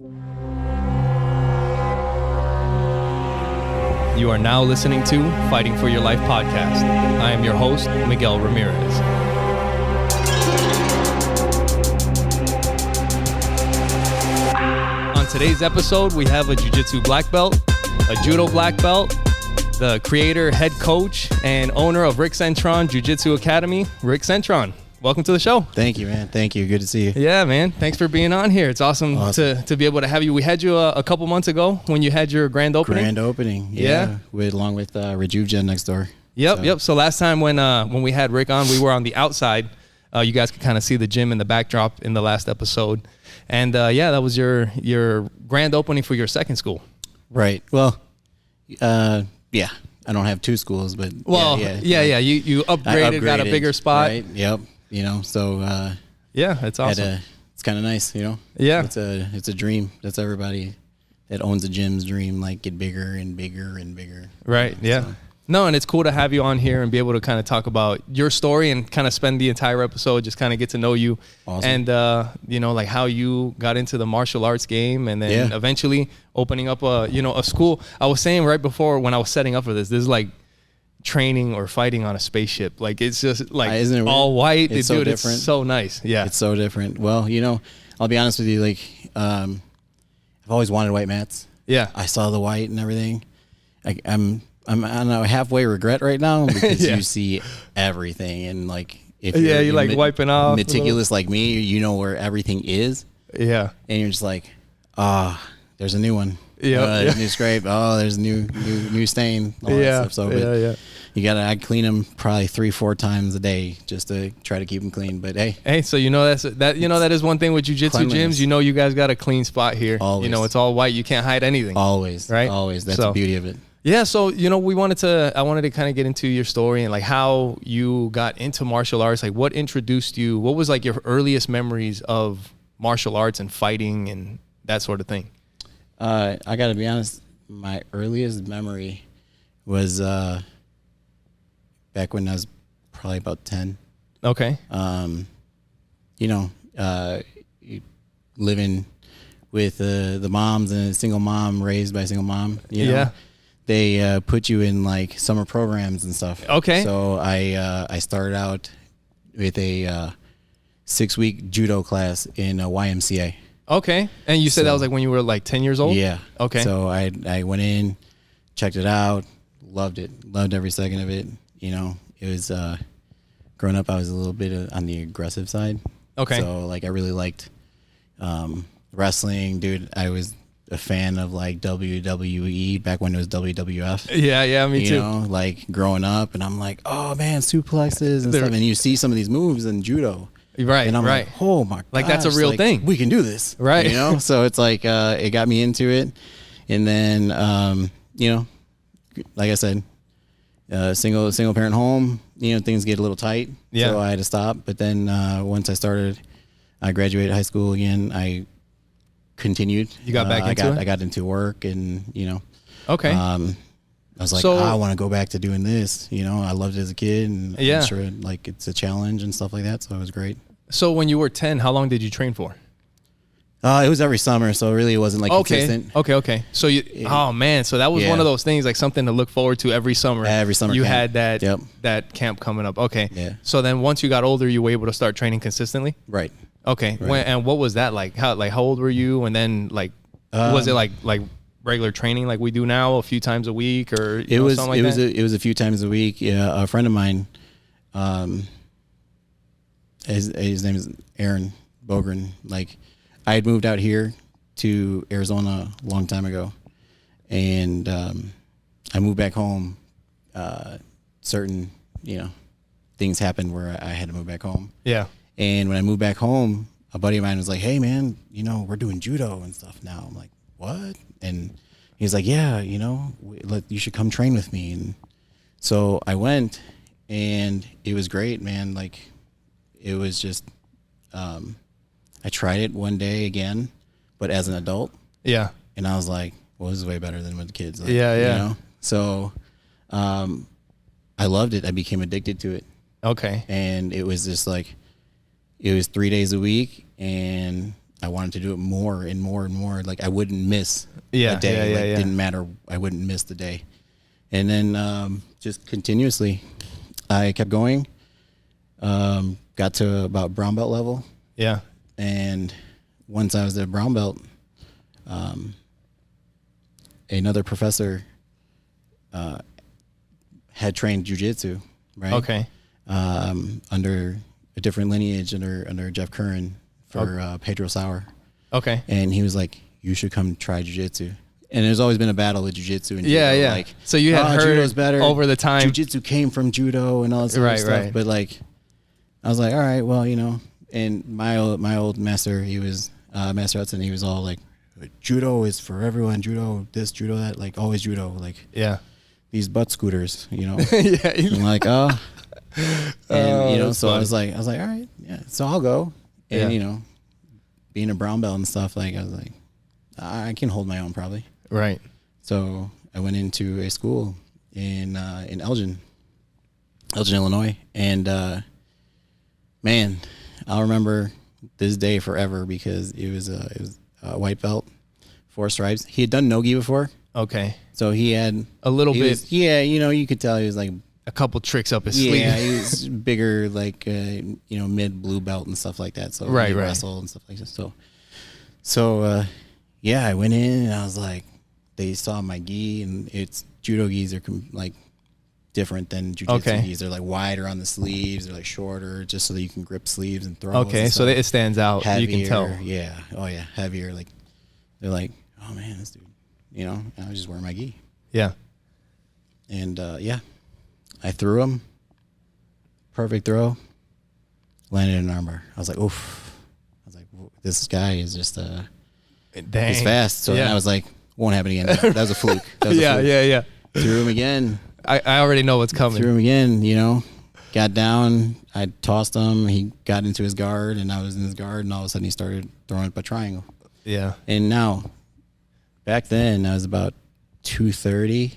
You are now listening to Fighting for Your Life podcast. I am your host, Miguel Ramirez. On today's episode, we have a Jiu-Jitsu black belt, a Judo black belt, the creator, head coach, and owner of Ric Centron Jiu-Jitsu Academy, Ric Centron. Welcome to the show. Thank you, man. Thank you. Good to see you. Yeah, man. Thanks for being on here. It's awesome. To be able to have you. We had you a couple months ago when you had your grand opening. Yeah. Along with Rejuve next door. Yep. So last time when we had Rick on, we were on the outside. You guys could kind of see the gym in the backdrop in the last episode. And that was your grand opening for your second school. Right. Well, I don't have two schools, but You upgraded, got a bigger spot. Right. Yep. It's awesome. It's kind of nice, Yeah. It's a dream. That's everybody that owns a gym's dream, like get bigger and bigger and bigger. Right. Yeah. So. No, and it's cool to have you on here and be able to kind of talk about your story and kind of spend the entire episode just kind of get to know you. Awesome. And like how you got into the martial arts game and then eventually opening up a school. I was saying right before when I was setting up for this is like training or fighting on a spaceship. Like it's just like Isn't it all white. It's so It's different. so nice. Yeah. It's so different. Well, I'll be honest with you, like I've always wanted white mats. Yeah. I saw the white and everything. I'm on a halfway regret right now because you see everything, and like if you're like wiping off meticulous like me, you know where everything is. Yeah. And you're just like, there's a new one. Yeah. New scrape. There's a new stain. All that stuff. So I'd clean them probably 3-4 times a day just to try to keep them clean. But hey, so that is one thing with jiu-jitsu gyms. You guys got a clean spot here. Always. It's all white. You can't hide anything. Always. Right. Always. That's the beauty of it. Yeah, so I wanted to kind of get into your story and like how you got into martial arts. Like what introduced you? What was like your earliest memories of martial arts and fighting and that sort of thing? I got to be honest, my earliest memory was back when I was probably about 10. Okay. Living with the moms and a single mom raised by a single mom. They put you in like summer programs and stuff. Okay. So I started out with a 6-week judo class in a YMCA. Okay. And you said that was like when you were like 10 years old? Yeah. Okay. So I went in, checked it out, loved it, loved every second of it. It was growing up, I was a little bit on the aggressive side. Okay. So like I really liked wrestling, dude. I was a fan of like WWE back when it was WWF. Yeah, me too. Like growing up, and I'm like, oh man, suplexes and stuff. And you see some of these moves in judo, right? And I'm like, oh my god, like that's a real thing. We can do this, right? So it's like it got me into it, and then like I said, single parent home. Things get a little tight, so I had to stop. But then once I graduated high school again. I continued. You got back into it? I got into work and, Okay. I was like, I want to go back to doing this. I loved it as a kid and I'm sure like it's a challenge and stuff like that. So it was great. So when you were 10, how long did you train for? It was every summer. So really it wasn't like consistent. Okay. So so that was one of those things, like something to look forward to every summer. Every summer you camp. had that camp coming up. Okay. Yeah. So then once you got older, you were able to start training consistently? Right. Okay. Right. And what was that like? How old were you? And then like, was it like regular training like we do now a few times a week or it was something like that? It was a few times a week. Yeah. A friend of mine, his name is Aaron Bogren. Like I had moved out here to Arizona a long time ago. And, I moved back home. Certain, things happened where I had to move back home. Yeah. And when I moved back home, a buddy of mine was like, hey, man, we're doing judo and stuff now. I'm like, what? And he's like, yeah, you should come train with me. And so I went, and it was great, man. Like, it was just, I tried it one day again, but as an adult. Yeah. And I was like, well, this is way better than with the kids. Like, yeah. So I loved it. I became addicted to it. Okay. And it was just like, it was 3 days a week, and I wanted to do it more and more and more. Like I wouldn't miss Yeah, a day. yeah, yeah, Like yeah. didn't matter. I wouldn't miss the day. And then just continuously, I kept going. Got to about brown belt level. Yeah. And once I was at brown belt, another professor had trained jiu-jitsu, right? Okay. Under a different lineage, under Jeff Curran for Pedro Sauer. Okay. And he was like, you should come try jiu-jitsu. And there's always been a battle with jiu-jitsu and Yeah, judo. yeah. Like, So you had heard judo's better over the time. Jiu-jitsu came from judo and all this other stuff. Right. But like, I was like, all right, well, you know. And my old master, he was Master Hudson. He was all like, judo is for everyone. Judo this, judo that. Like always judo. Like Yeah. these butt scooters, you know. Yeah. I'm like, and you know, so funny. I was like, all right, yeah. So I'll go. And you know, being a brown belt and stuff, like I was like, I can hold my own probably. Right. So I went into a school in Elgin, Illinois, and man, I'll remember this day forever because it was a white belt, 4 stripes. He had done nogi before, Okay. so he had A little he bit, was- yeah, you know, you could tell he was like, a couple tricks up his yeah, sleeve. he was bigger, like you know, mid blue belt and stuff like that. So Right, he right. wrestled and stuff like that. So yeah, I went in and I was like, they saw my gi, and it's judo gis are like different than jiu-jitsu Okay. gis. They're like wider on the sleeves, they're like shorter, just so that you can grip sleeves and throw. Okay, so it stands out. heavier, You can tell. Yeah, oh yeah, heavier. Like they're like, oh man, this dude, you know. And I was just wearing my gi, Yeah. and yeah, I threw him. Perfect throw. Landed in an armbar. I was like, oof. I was like, this guy is just Dang. he's fast. So then Yeah. I was like, won't happen again. That was a fluke. That was a Yeah, fluke. yeah. Threw him again. I already know what's coming. Threw him again, you know. Got down. I tossed him. He got into his guard, and I was in his guard, and all of a sudden he started throwing up a triangle. Yeah. And now, back then, I was about 230-ish.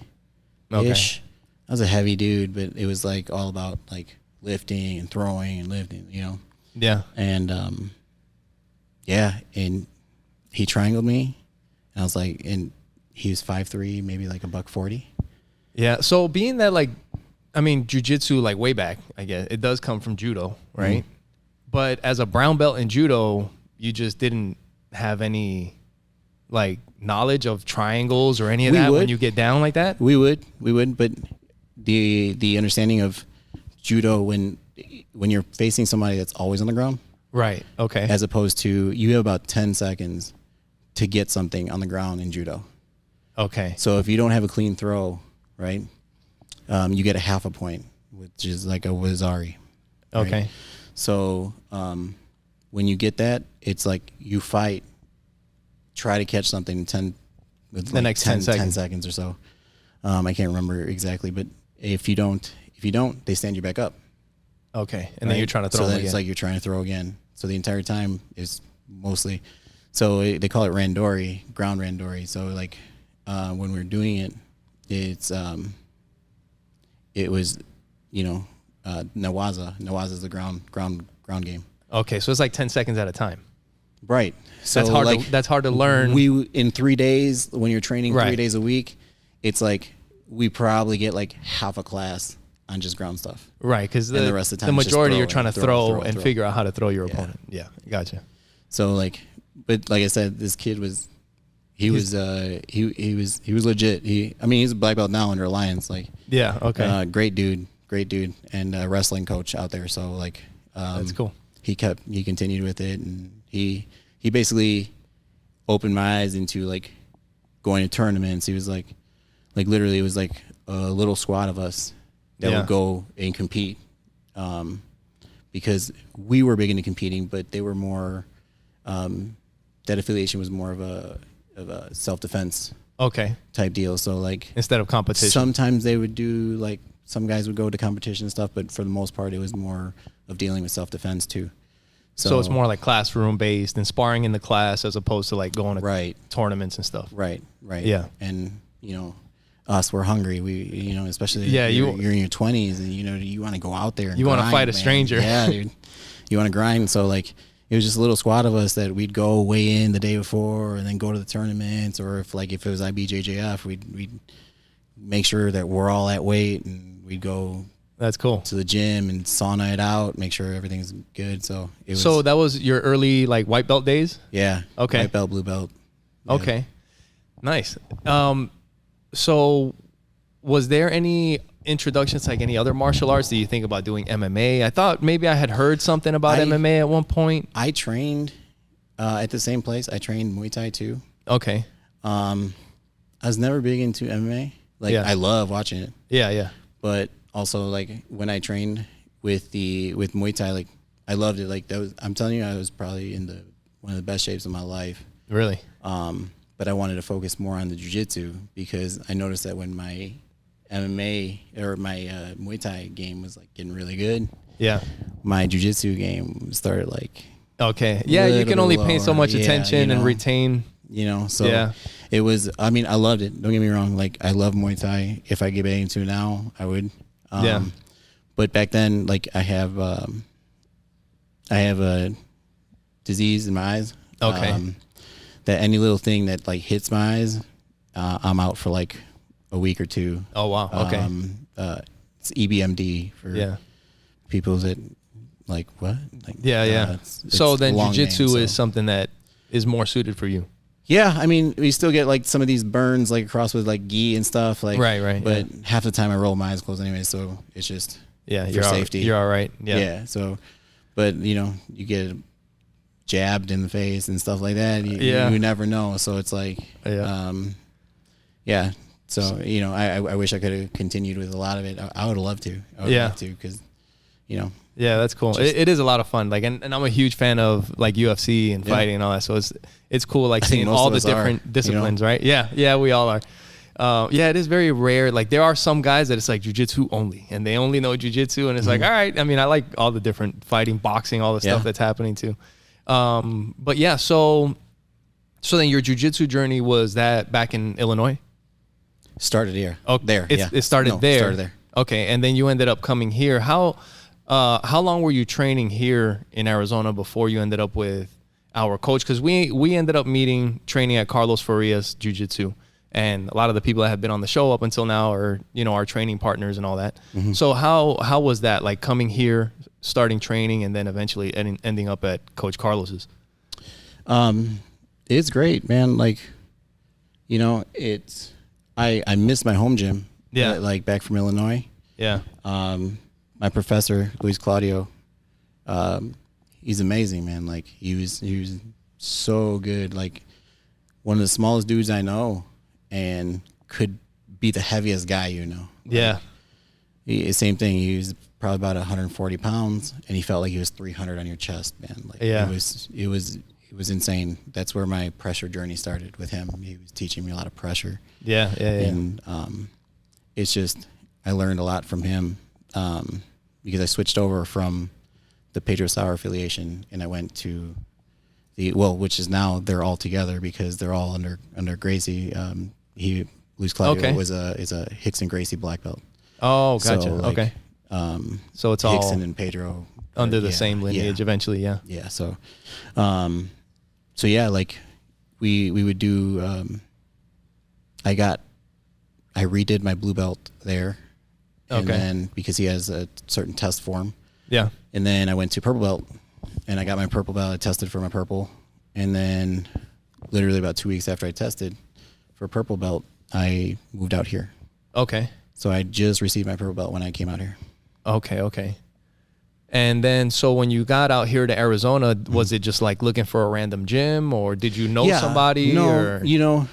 Okay. I was a heavy dude, but it was like all about like lifting and throwing and lifting, you know. Yeah. And yeah, and he triangled me, and I was like, and he was 5'3", maybe like $140. Yeah. So being that, like, I mean, jiu-jitsu, like way back, I guess it does come from judo, right? But as a brown belt in judo, you just didn't have any like knowledge of triangles or any of We that when would. you get down like that. We would, but the understanding of judo when you're facing somebody that's always on the ground, Right. Okay. as opposed to you have about 10 seconds to get something on the ground in judo. Okay. So if you don't have a clean throw, right, you get a half a point, which is like a wazari. right? Okay. So when you get that, it's like you fight, try to catch something in 10 with The like next 10 seconds. seconds or so. I can't remember exactly, but if you don't, they stand you back up. Okay. And right? then you're trying to throw So them then again. it's like you're trying to throw again. So the entire time is mostly, so they call it randori, ground randori. So like when we're doing it, it's it was, you know, nawaza. Nawaza is the ground game. Okay. So it's like 10 seconds at a time. Right. So That's hard. like That's hard to learn. we in 3 days when you're training Right. 3 days a week, it's like we probably get like half a class on just ground stuff. Right, because And the rest of the time it's just majority you're throw trying to and throw, throw and throw. figure out how to throw your opponent. Yeah, gotcha. So like, but like I said, this kid was, he was legit. He's a black belt now under Alliance. Like, Yeah, okay. great dude, and a wrestling coach out there. So like, That's cool. He continued with it, and he basically opened my eyes into like going to tournaments. He was like literally it was like a little squad of us that Yeah. would go and compete, because we were big into competing, but they were more, that affiliation was more of a self-defense Okay, type deal. So like instead of competition. sometimes they would do like, some guys would go to competition and stuff, but for the most part it was more of dealing with self-defense too. So it's more like classroom based and sparring in the class as opposed to like going to right. tournaments and stuff. Right. Yeah. And you know, us, we're hungry. We, you know, especially Yeah, you're in your 20s, and you know, you want to go out there and You wanna grind, fight a man. stranger. Yeah, dude. You want to grind. So like, it was just a little squad of us that we'd go weigh in the day before and then go to the tournaments, or if it was IBJJF, we'd make sure that we're all at weight, and we'd go. That's cool. To the gym and sauna it out, make sure everything's good. So that was your early like white belt days? Yeah. Okay. White belt, blue belt. Yeah. Okay. Nice. So was there any introductions to like any other martial arts? Do you think about doing MMA? I thought maybe I had heard something about MMA at one point. I trained at the same place. I trained Muay Thai too. Okay. I was never big into MMA. Like I love watching it. Yeah, yeah. But also like when I trained with Muay Thai, like I loved it. Like I'm telling you, I was probably in one of the best shapes of my life. Really? But I wanted to focus more on the jiu-jitsu because I noticed that when my MMA or my Muay Thai game was like getting really good, my jiu-jitsu game started like you can only pay so much attention and retain, so it was, I mean, I loved it, don't get me wrong, like I love Muay Thai. If I get into now, I would. But back then, like I have a disease in my eyes, that any little thing that like hits my eyes, I'm out for like a week or two. Oh wow. Okay. It's EBMD for people that like what? Like, so then jiu-jitsu is something that is more suited for you. Yeah, I mean, we still get like some of these burns like across with like gi and stuff, like right. But half the time I roll my eyes closed anyway, so it's just for safety. You're all right. Yeah. So, but you get jabbed in the face and stuff like that. You never know. So it's like, So I wish I could have continued with a lot of it. I would have loved to. I would have loved to because, Yeah, that's cool. It is a lot of fun. Like, and I'm a huge fan of like UFC and fighting and all that. So it's cool, like seeing all the different disciplines, right? Yeah, we all are. It is very rare. Like there are some guys that it's like jiu-jitsu only, and they only know jiu-jitsu, and it's like, all right. I mean, I like all the different fighting, boxing, all the stuff that's happening too. But yeah, so then your jiu-jitsu journey was that back in Illinois? Started here. Oh, there. It started there. Started there. Okay, and then you ended up coming here. How long were you training here in Arizona before you ended up with our coach? Because we ended up training at Carlos Farias Jiu-Jitsu, and a lot of the people that have been on the show up until now are our training partners and all that. Mm-hmm. So how was that, like coming here, starting training, and then eventually ending up at Coach Carlos's? It's great, man. Like, it's I miss my home gym. Yeah, like back from Illinois. Yeah. My professor, Luis Claudio, he's amazing, man. Like he was so good. Like one of the smallest dudes I know, and could be the heaviest guy, Yeah. Same thing. He was probably about 140 pounds, and he felt like he was 300 on your chest, man. Like it was insane. That's where my pressure journey started with him. He was teaching me a lot of pressure. Yeah. And it's just, I learned a lot from him. Because I switched over from the Pedro Sauer affiliation, and I went to which is now they're all together because they're all under Gracie. Luis Claudio is a Hickson Gracie black belt. Oh, gotcha. So, okay. So it's all Hickson and Pedro under the same lineage eventually. Yeah. Yeah. So, like we would do. I redid my blue belt there. And then because he has a certain test form. Yeah. And then I went to purple belt, and I got my purple belt. I tested for my purple. And then literally about 2 weeks after I tested for purple belt, I moved out here. Okay. So I just received my purple belt when I came out here. Okay. And then, so when you got out here to Arizona, was it just like looking for a random gym, or did you know somebody? No,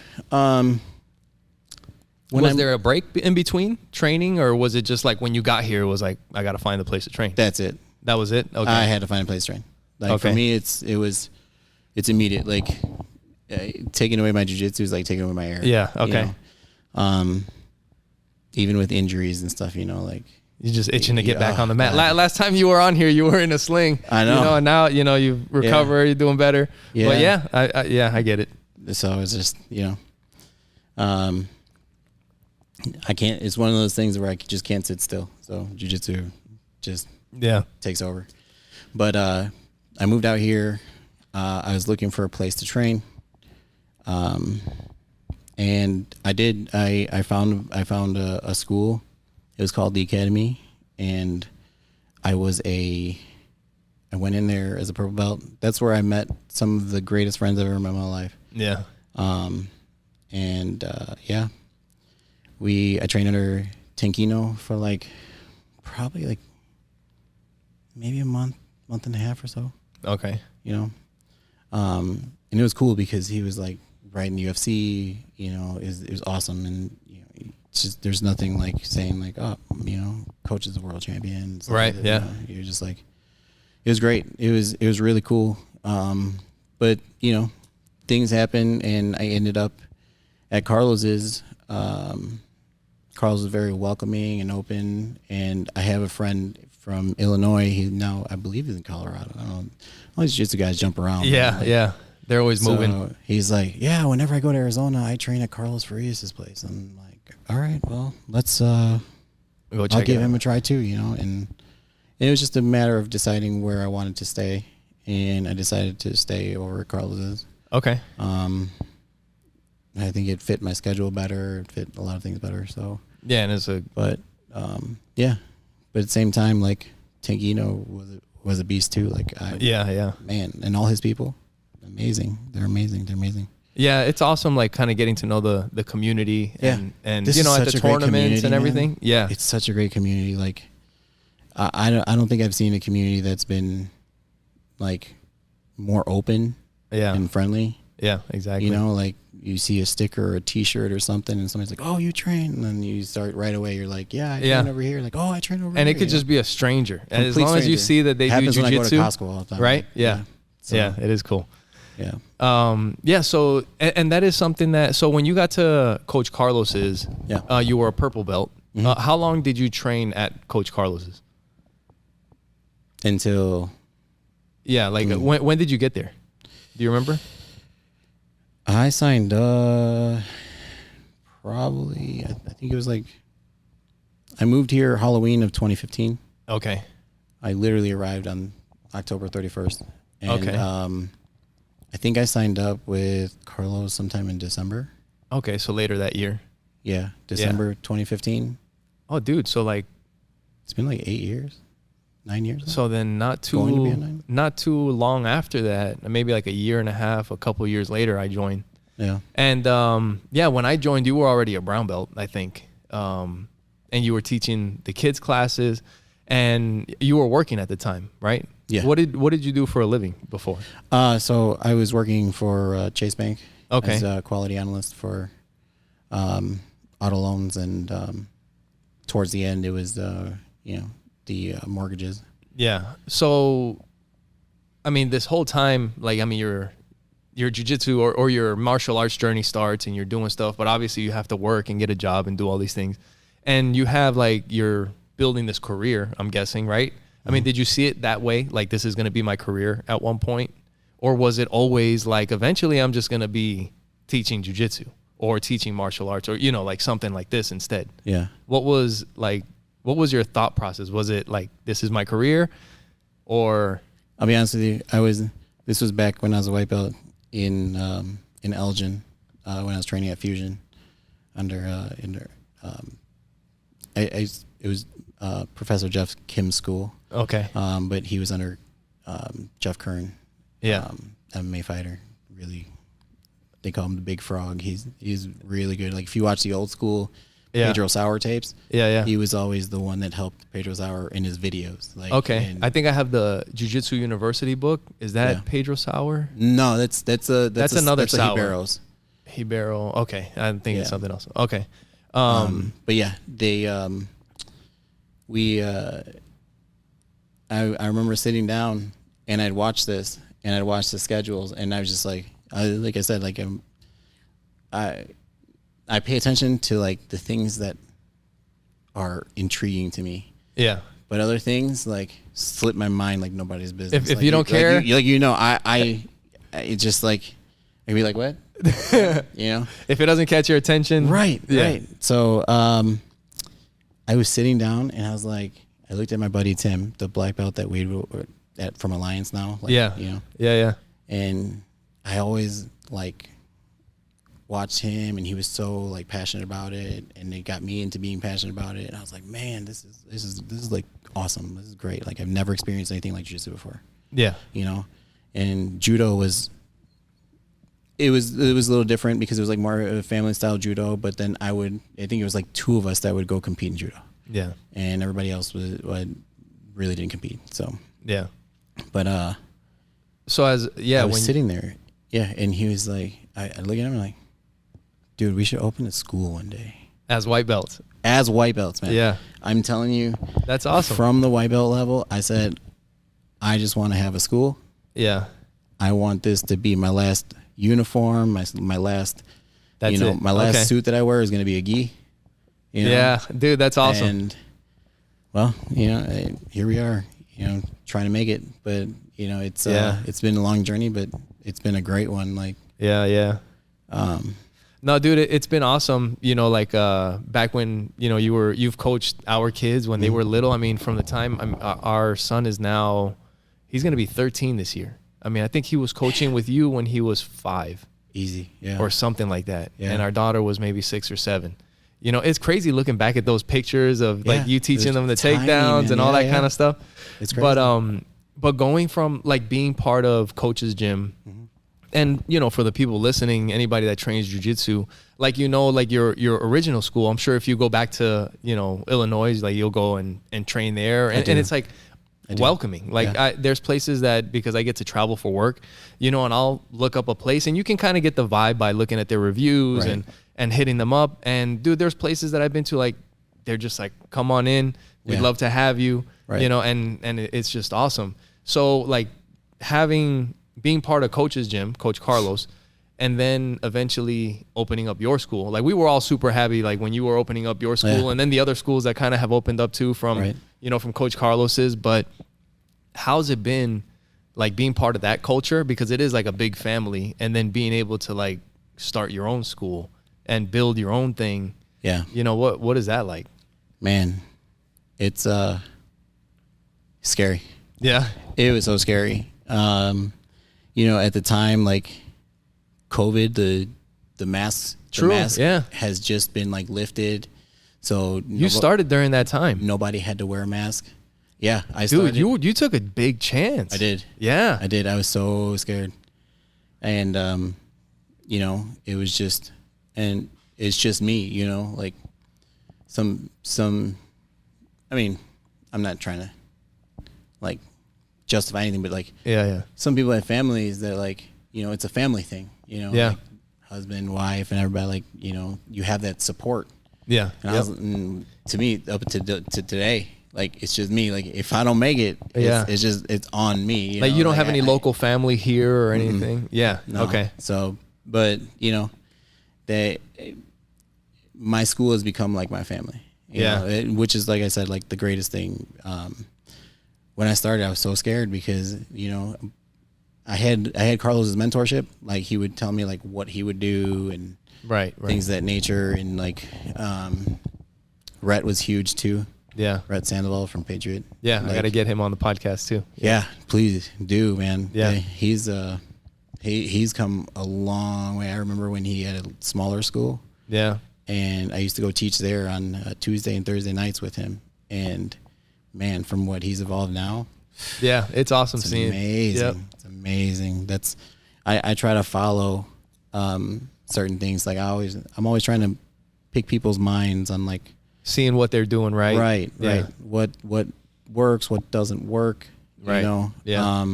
was there a break in between training, or was it just like when you got here, it was like, I got to find a place to train? That's it. That was it? Okay. I had to find a place to train. Like for me, it's immediate. Like taking away my jiu-jitsu is like taking away my air. Yeah. Okay. Even with injuries and stuff, like you're just itching to get back on the mat. Last time you were on here, you were in a sling. I know. And now, you've recovered, you're doing better. Yeah. But I get it. So it's just, I can't. It's one of those things where I just can't sit still. So jiu-jitsu just takes over. But I moved out here. I was looking for a place to train. And I did. I found a school. It was called the Academy, and I went in there as a purple belt. That's where I met some of the greatest friends I've ever met in my life. Yeah. I trained under Tankino for probably maybe a month and a half or so. Okay. And it was cool because he was right in the UFC, it was awesome. And, it's just, there's nothing like saying coach is a world champion. Right. Yeah. You're just it was great. It was really cool. But things happen and I ended up at Carlos's. Carlos is very welcoming and open. And I have a friend from Illinois. I believe he's in Colorado. I don't know. All these jiu-jitsu guys jump around. Yeah. Yeah. They're always moving. He's like, yeah, whenever I go to Arizona, I train at Carlos Farias' place. I'm like, all right, well, let's I'll give him a try too, and it was just a matter of deciding where I wanted to stay, and I decided to stay over at Carlos's. Okay. I think it fit my schedule better, it fit a lot of things better, so. Yeah, and but at the same time, Tankino was a beast too, man, and all his people. They're amazing. Yeah, it's awesome kind of getting to know the community and at the tournaments and everything. Man. Yeah. It's such a great community. I don't think I've seen a community that's been more open and friendly. Yeah, exactly. You see a sticker or a t-shirt or something and somebody's like, "Oh, you train?" And then you start right away, you're like, "Yeah, I train over here." "Oh, I train over here." And it could just be a stranger. And as long as you see that they do jiu-jitsu. When I go to Costco all the time. Right? Yeah. So, yeah, it is cool. Yeah. So, and that is something so when you got to Coach Carlos's, you were a purple belt. Mm-hmm. How long did you train at Coach Carlos's? Until. Yeah. When did you get there? Do you remember? I signed probably, I think it was I moved here Halloween of 2015. Okay. I literally arrived on October 31st. And, okay. I think I signed up with Carlos sometime in December. Okay, so later that year. Yeah, December 2015. Oh, dude, so it's been 8 years, 9 years. Now. So then not too long after that, maybe a year and a half, a couple years later, I joined. Yeah. And when I joined, you were already a brown belt, I think, and you were teaching the kids classes, and you were working at the time, right? Yeah. What did you do for a living before? So I was working for Chase Bank as a quality analyst for auto loans, and towards the end it was the mortgages. Yeah. So, this whole time, your jiu-jitsu or your martial arts journey starts, and you're doing stuff, but obviously you have to work and get a job and do all these things, and you have you're building this career. I'm guessing, right? Did you see it that way? This is going to be my career at one point? Or was it always eventually I'm just going to be teaching jiu-jitsu or teaching martial arts or, something like this instead? Yeah. What was your thought process? Was it this is my career, or? I'll be honest with you. This was back when I was a white belt in Elgin, when I was training at Fusion it was Professor Jeff Kim's school. Okay. But he was under Jeff Kern. Yeah. MMA fighter. Really, they call him the Big Frog. He's really good. If you watch the old school Pedro Sauer tapes, he was always the one that helped Pedro Sauer in his videos. Okay. I think I have the Jiu-Jitsu University book. Is that Pedro Sauer? No, that's another Sauer. Hiberos. Hibero. Okay. I'm thinking something else. Okay. But yeah, they I remember sitting down and I'd watch this and I'd watch the schedules and I was just like I said, I pay attention to the things that are intriguing to me. Yeah. But other things slip my mind like nobody's business. If you don't care, I it's just I'd be like, what? If it doesn't catch your attention. Right. So I was sitting down and I was I looked at my buddy Tim, the black belt that from Alliance now. Like, yeah. You know? Yeah. And I always like watched him, and he was so like passionate about it, and it got me into being passionate about it. And I was like, man, this is like awesome. This is great. Like I've never experienced anything like jiu-jitsu before. Yeah. You know, and judo was a little different because it was like more of a family style judo, but then I think it was like 2 of us that would go compete in judo. Yeah. And everybody else really didn't compete. So, yeah. But, so I was sitting there. Yeah. And he was like, I look at him and like, dude, we should open a school one day. As white belts, man. Yeah. I'm telling you. That's awesome. From the white belt level, I said, I just want to have a school. Yeah. I want this to be my last uniform, my last, my last suit that I wear is going to be a gi. You know? Yeah, dude, that's awesome. And well, here we are, trying to make it, but it's been a long journey, but it's been a great one. Like, yeah. No, dude, it's been awesome. Back when, you've coached our kids when they were little. I mean, from the time our son is now, he's going to be 13 this year. I mean, I think he was coaching with you when he was 5. Easy. Yeah. Or something like that. Yeah. And our daughter was maybe 6 or 7. It's crazy looking back at those pictures of like you teaching them the takedowns and all that kind of stuff. It's crazy. But going from like being part of Coach's Gym, and for the people listening, anybody that trains jiu-jitsu, like like your original school, I'm sure if you go back to Illinois, like you'll go and train there, and it's like welcoming. Like there's places that, because I get to travel for work, and I'll look up a place, and you can kind of get the vibe by looking at their reviews and hitting them up. And dude, there's places that I've been to, like they're just like, come on in, we'd love to have you, and it's just awesome. So like being part of Coach's Gym, Coach Carlos, and then eventually opening up your school. Like we were all super happy, like when you were opening up your school, and then the other schools that kind of have opened up too from, from Coach Carlos's. But how's it been like being part of that culture? Because it is like a big family, and then being able to like start your own school and build your own thing. Yeah. What is that like? Man, it's scary. Yeah. It was so scary. At the time, like COVID, the mask has just been like lifted. So you started during that time. Nobody had to wear a mask. Yeah, I started. Dude, you took a big chance. I did. Yeah, I did. I was so scared, and it was just, and it's just me. Like some. I mean, I'm not trying to like justify anything, but like some people have families that like it's a family thing. Like husband, wife, and everybody, like you have that support. Yeah. And to me, up to today, like it's just me. Like if I don't make it, it's on me. Like you don't have any local family here or anything. Yeah. No. Okay. So, but my school has become like my family. You know, which is, like I said, like the greatest thing. When I started, I was so scared because I had Carlos's mentorship. Like he would tell me like what he would do and things of that nature. And like Rhett was huge too. Yeah, Ric Centron from Patriot. Yeah, like, I got to get him on the podcast too. Yeah, please do, man. Yeah, he's come a long way. I remember when he had a smaller school. Yeah, and I used to go teach there on Tuesday and Thursday nights with him. And man, from what he's evolved now. Yeah, it's awesome seeing. Amazing. Yep. It's amazing. That's I try to follow certain things. Like I'm always trying to pick people's minds on like seeing what they're doing right. Right. What works, what doesn't work. Right. Yeah.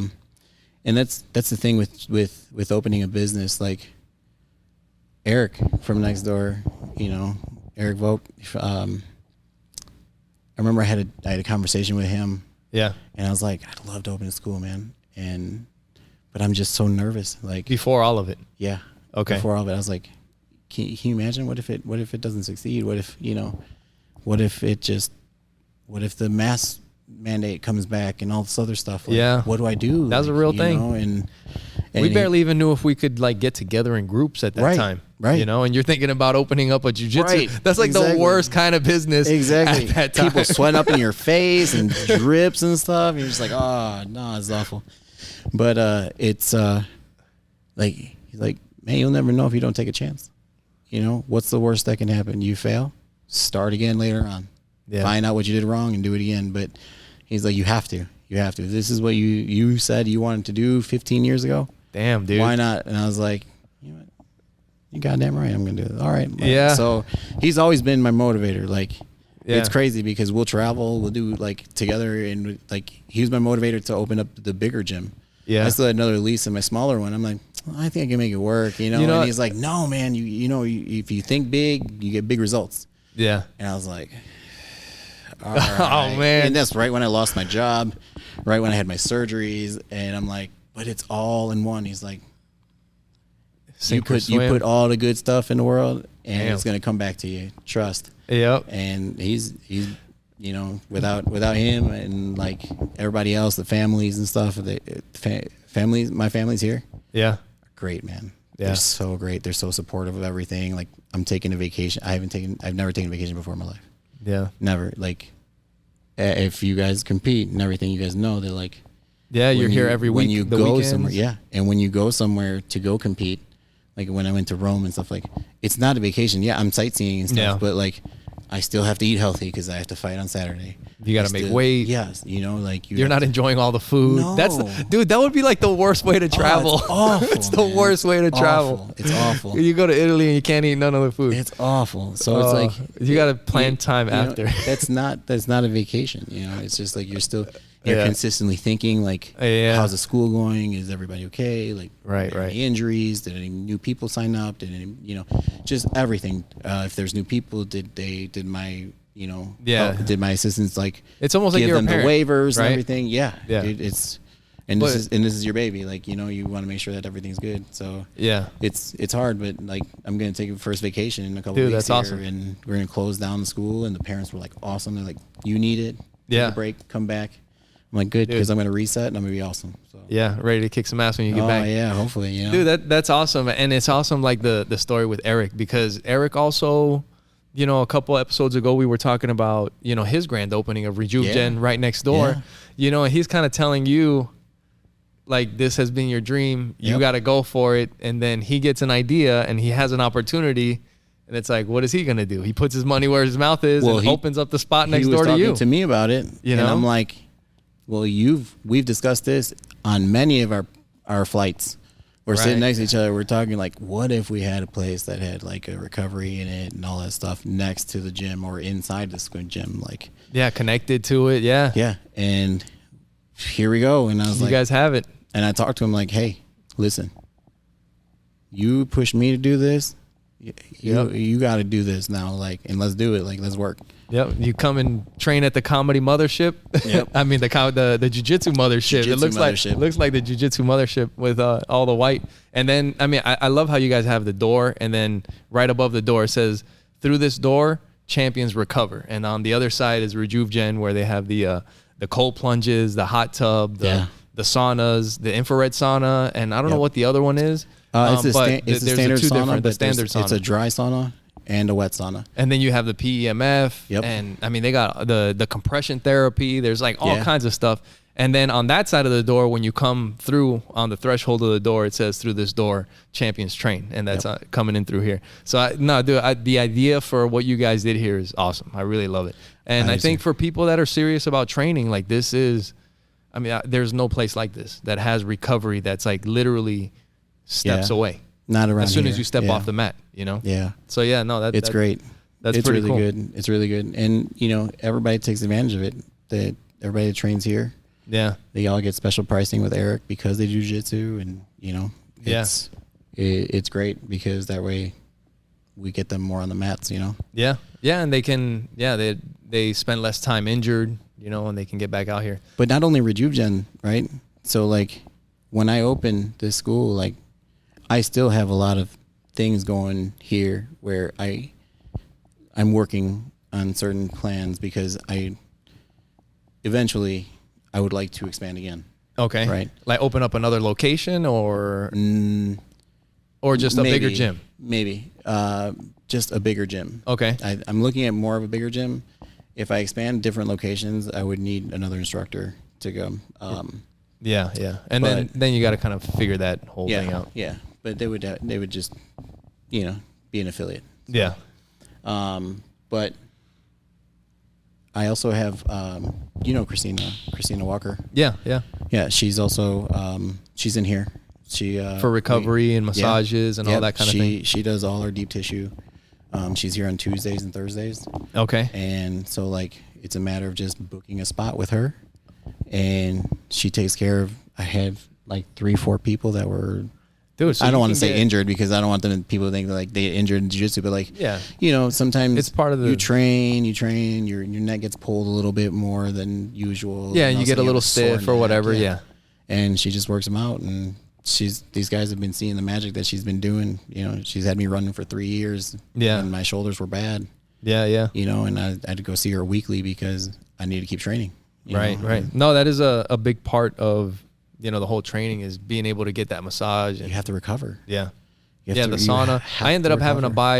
And that's the thing with opening a business. Like Eric from next door, Eric Vogt. I remember I had a conversation with him. Yeah. And I was like, I'd love to open a school, man. But I'm just so nervous. Like before all of it. Yeah. Okay. Before all of it, I was like, can you imagine what if it doesn't succeed? What if the mask mandate comes back and all this other stuff? Like, what do I do? That was a real thing. We barely even knew if we could like get together in groups at that time. Right. You know, and you're thinking about opening up a jiu-jitsu. Right. That's like the worst kind of business. Exactly. At that time. People sweating up in your face and drips and stuff. And you're just like, oh, no, it's awful. But it's like, he's like, man, you'll never know if you don't take a chance. You know, what's the worst that can happen? You fail, start again later on. Yeah. Find out what you did wrong and do it again. But he's like, you have to. You have to. This is what you said you wanted to do 15 years ago. Damn, dude. Why not? And I was like, you know what? You goddamn right. I'm going to do it. All right. Yeah. So he's always been my motivator. Like, it's crazy because we'll travel, we'll do like together. And like, he was my motivator to open up the bigger gym. Yeah. I still had another lease in my smaller one. I'm like, I think I can make it work, you know? And he's like, no, man, you know, if you think big, you get big results. Yeah. And I was like, all right. Oh, man. And that's right when I lost my job, right when I had my surgeries. And I'm like, but it's all in one. He's like, you put all the good stuff in the world and it's going to come back to you. Trust. Yep. And he's you know, without him and like everybody else, the families and stuff, my family's here. Yeah. Great, man. Yeah. They're so great. They're so supportive of everything. Like, I'm taking a vacation. I've never taken a vacation before in my life. Yeah. Never. Like, if you guys compete and everything, you guys know, they're like, yeah, you're here every week. When you go somewhere, yeah. And when you go somewhere to go compete, like when I went to Rome and stuff, like, it's not a vacation. Yeah, I'm sightseeing and stuff, but like, I still have to eat healthy because I have to fight on Saturday. You got to make weight. Yes, you know, like you're not enjoying all the food. No. Dude, that would be like the worst way to travel. It's awful. It's the worst way to travel. It's awful. You go to Italy and you can't eat none of the food. It's awful. So it's like you got to plan time after. That's not a vacation. You know, it's just like you're consistently thinking like, how's the school going? Is everybody okay? Like, any injuries? Did any new people sign up? Did any, you know, just everything. If there's new people, did my assistants like, it's almost give like you're them a parent, the waivers right? and everything. Yeah. Dude, this is your baby. Like, you know, you want to make sure that everything's good. So yeah, it's hard, but like, I'm gonna take a first vacation in a couple weeks. That's here, awesome. And we're gonna close down the school. And the parents were like, awesome. They're like, you need it. Take a break, come back. I'm like, good, because I'm going to reset and I'm going to be awesome. So. Yeah, ready to kick some ass when you get back. Oh, yeah, hopefully. You know? Dude, that's awesome. And it's awesome, like, the story with Eric, because Eric also, you know, a couple episodes ago, we were talking about, you know, his grand opening of Rejuve Gen right next door. You know, and he's kind of telling you, like, this has been your dream. You got to go for it. And then he gets an idea and he has an opportunity. And it's like, what is he going to do? He puts his money where his mouth is and opens up the spot next door to you. He was talking to me about it. You know? And I'm like, well, we've discussed this on many of our flights. We're sitting next to each other. We're talking like, what if we had a place that had like a recovery in it and all that stuff next to the gym or inside the gym, like connected to it. Yeah, yeah. And here we go. And I was like, you guys have it. And I talked to him like, hey, listen, you pushed me to do this. You got to do this now, like, and let's do it. Like, let's work. Yep, you come and train at the comedy mothership. Yep. I mean the jiu-jitsu mothership. It looks like the jiu-jitsu mothership with all the white. And then I mean I love how you guys have the door, and then right above the door it says, through this door champions recover. And on the other side is Rejuve Gen, where they have the cold plunges, the hot tub, the saunas, the infrared sauna, and I don't know what the other one is. It's the standard sauna, but standard sauna. It's a dry sauna and a wet sauna. And then you have the PEMF. And I mean, they got the compression therapy. There's like all kinds of stuff. And then on that side of the door, when you come through on the threshold of the door, it says, through this door, champions train. And that's coming in through here. So the idea for what you guys did here is awesome. I really love it. And I think for people that are serious about training, like, this is, I mean, there's no place like this that has recovery that's like literally steps away. Not around as soon here. as you step off the mat, you know? Yeah. So that's great. It's pretty really cool. good. It's really good. And, you know, everybody takes advantage of it. Everybody that trains here. Yeah. They all get special pricing with Eric because they do jiu-jitsu, and, you know, it's great because that way we get them more on the mats, you know? Yeah. Yeah. And they can, they spend less time injured, you know, and they can get back out here. But not only Rejuve Gen, right? So like when I open this school, like, I still have a lot of things going here where I'm working on certain plans because eventually I would like to expand again. Okay. Right. Like open up another location or just a bigger gym? Maybe. Just a bigger gym. Okay. I'm looking at more of a bigger gym. If I expand different locations, I would need another instructor to go. Yeah. And then you got to kind of figure that whole thing out. Yeah. But they would just, be an affiliate. So, yeah. But I also have, Christina Walker. Yeah. Yeah. She's also, she's in here. She, for recovery and massages and all that kind of thing. She does all her deep tissue. She's here on Tuesdays and Thursdays. Okay. And so it's a matter of just booking a spot with her, and she takes care of, I had 3-4 people that were, dude, so I don't want to say injured because I don't want people to think that they get injured in jiu-jitsu, but sometimes it's part of the, you train, your neck gets pulled a little bit more than usual. Yeah. And you get a little stiff or whatever. Yeah. And she just works them out, and these guys have been seeing the magic that she's been doing. She's had me running for 3 years. Yeah. And my shoulders were bad. Yeah. And I had to go see her weekly because I need to keep training. Right. No, that is a big part of, the whole training is being able to get that massage. And you have to recover. Yeah. The sauna. I ended up having to buy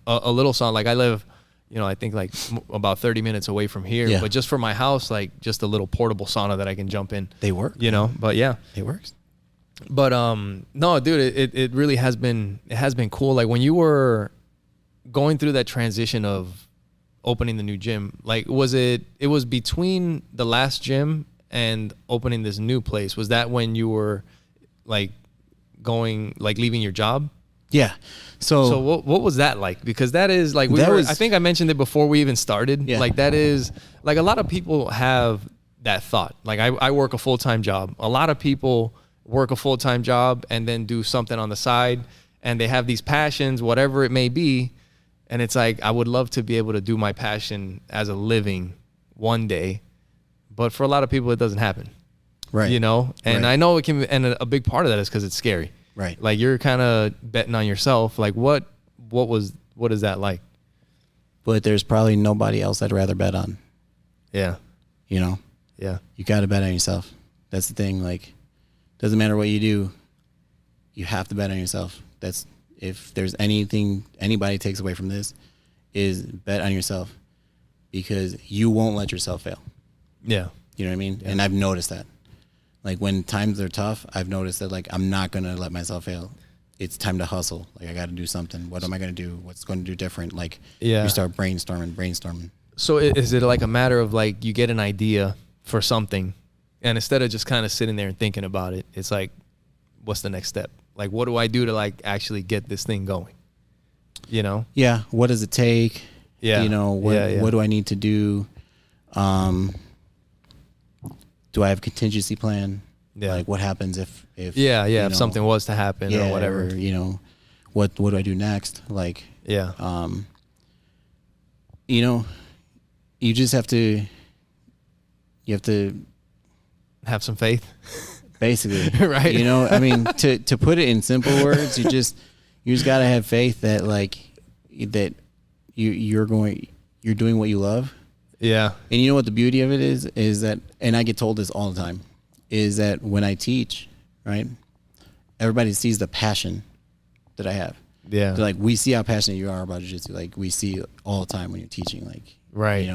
a little sauna. Like I live, I think about 30 minutes away from here, but just for my house, just a little portable sauna that I can jump in. They work. But yeah. It works. But no, dude, it really has been cool. Like when you were going through that transition of opening the new gym, it was between the last gym and opening this new place. Was that when you were leaving your job? Yeah. So what was that like? Because that is I think I mentioned it before we even started. Yeah. That is a lot of people have that thought. I work a full-time job. A lot of people work a full-time job and then do something on the side, and they have these passions, whatever it may be. And it's I would love to be able to do my passion as a living one day, but for a lot of people, it doesn't happen. Right. And right. I know it can, and a big part of that is because it's scary. Right. You're kind of betting on yourself. What is that like? But there's probably nobody else I'd rather bet on. Yeah. Yeah. You got to bet on yourself. That's the thing. Doesn't matter what you do, you have to bet on yourself. If there's anything anybody takes away from this, is bet on yourself, because you won't let yourself fail. Yeah. You know what I mean? Yeah. And I've noticed that. When times are tough, I've noticed that I'm not going to let myself fail. It's time to hustle. I got to do something. What am I going to do? What's going to do different? You start brainstorming. So is it a matter of you get an idea for something, and instead of just kind of sitting there and thinking about it, it's what's the next step? What do I do to actually get this thing going? Yeah. What does it take? Yeah. What do I need to do? Do I have a contingency plan? Yeah. What happens if if something was to happen or whatever. Or, what do I do next? You just have to have some faith. Basically. Right. To put it in simple words, you just got to have faith that that you're doing what you love. Yeah. And you know what the beauty of it is that, and I get told this all the time, is that when I teach, right, everybody sees the passion that I have. Yeah. They're we see how passionate you are about jiu-jitsu. We see it all the time when you're teaching. Right.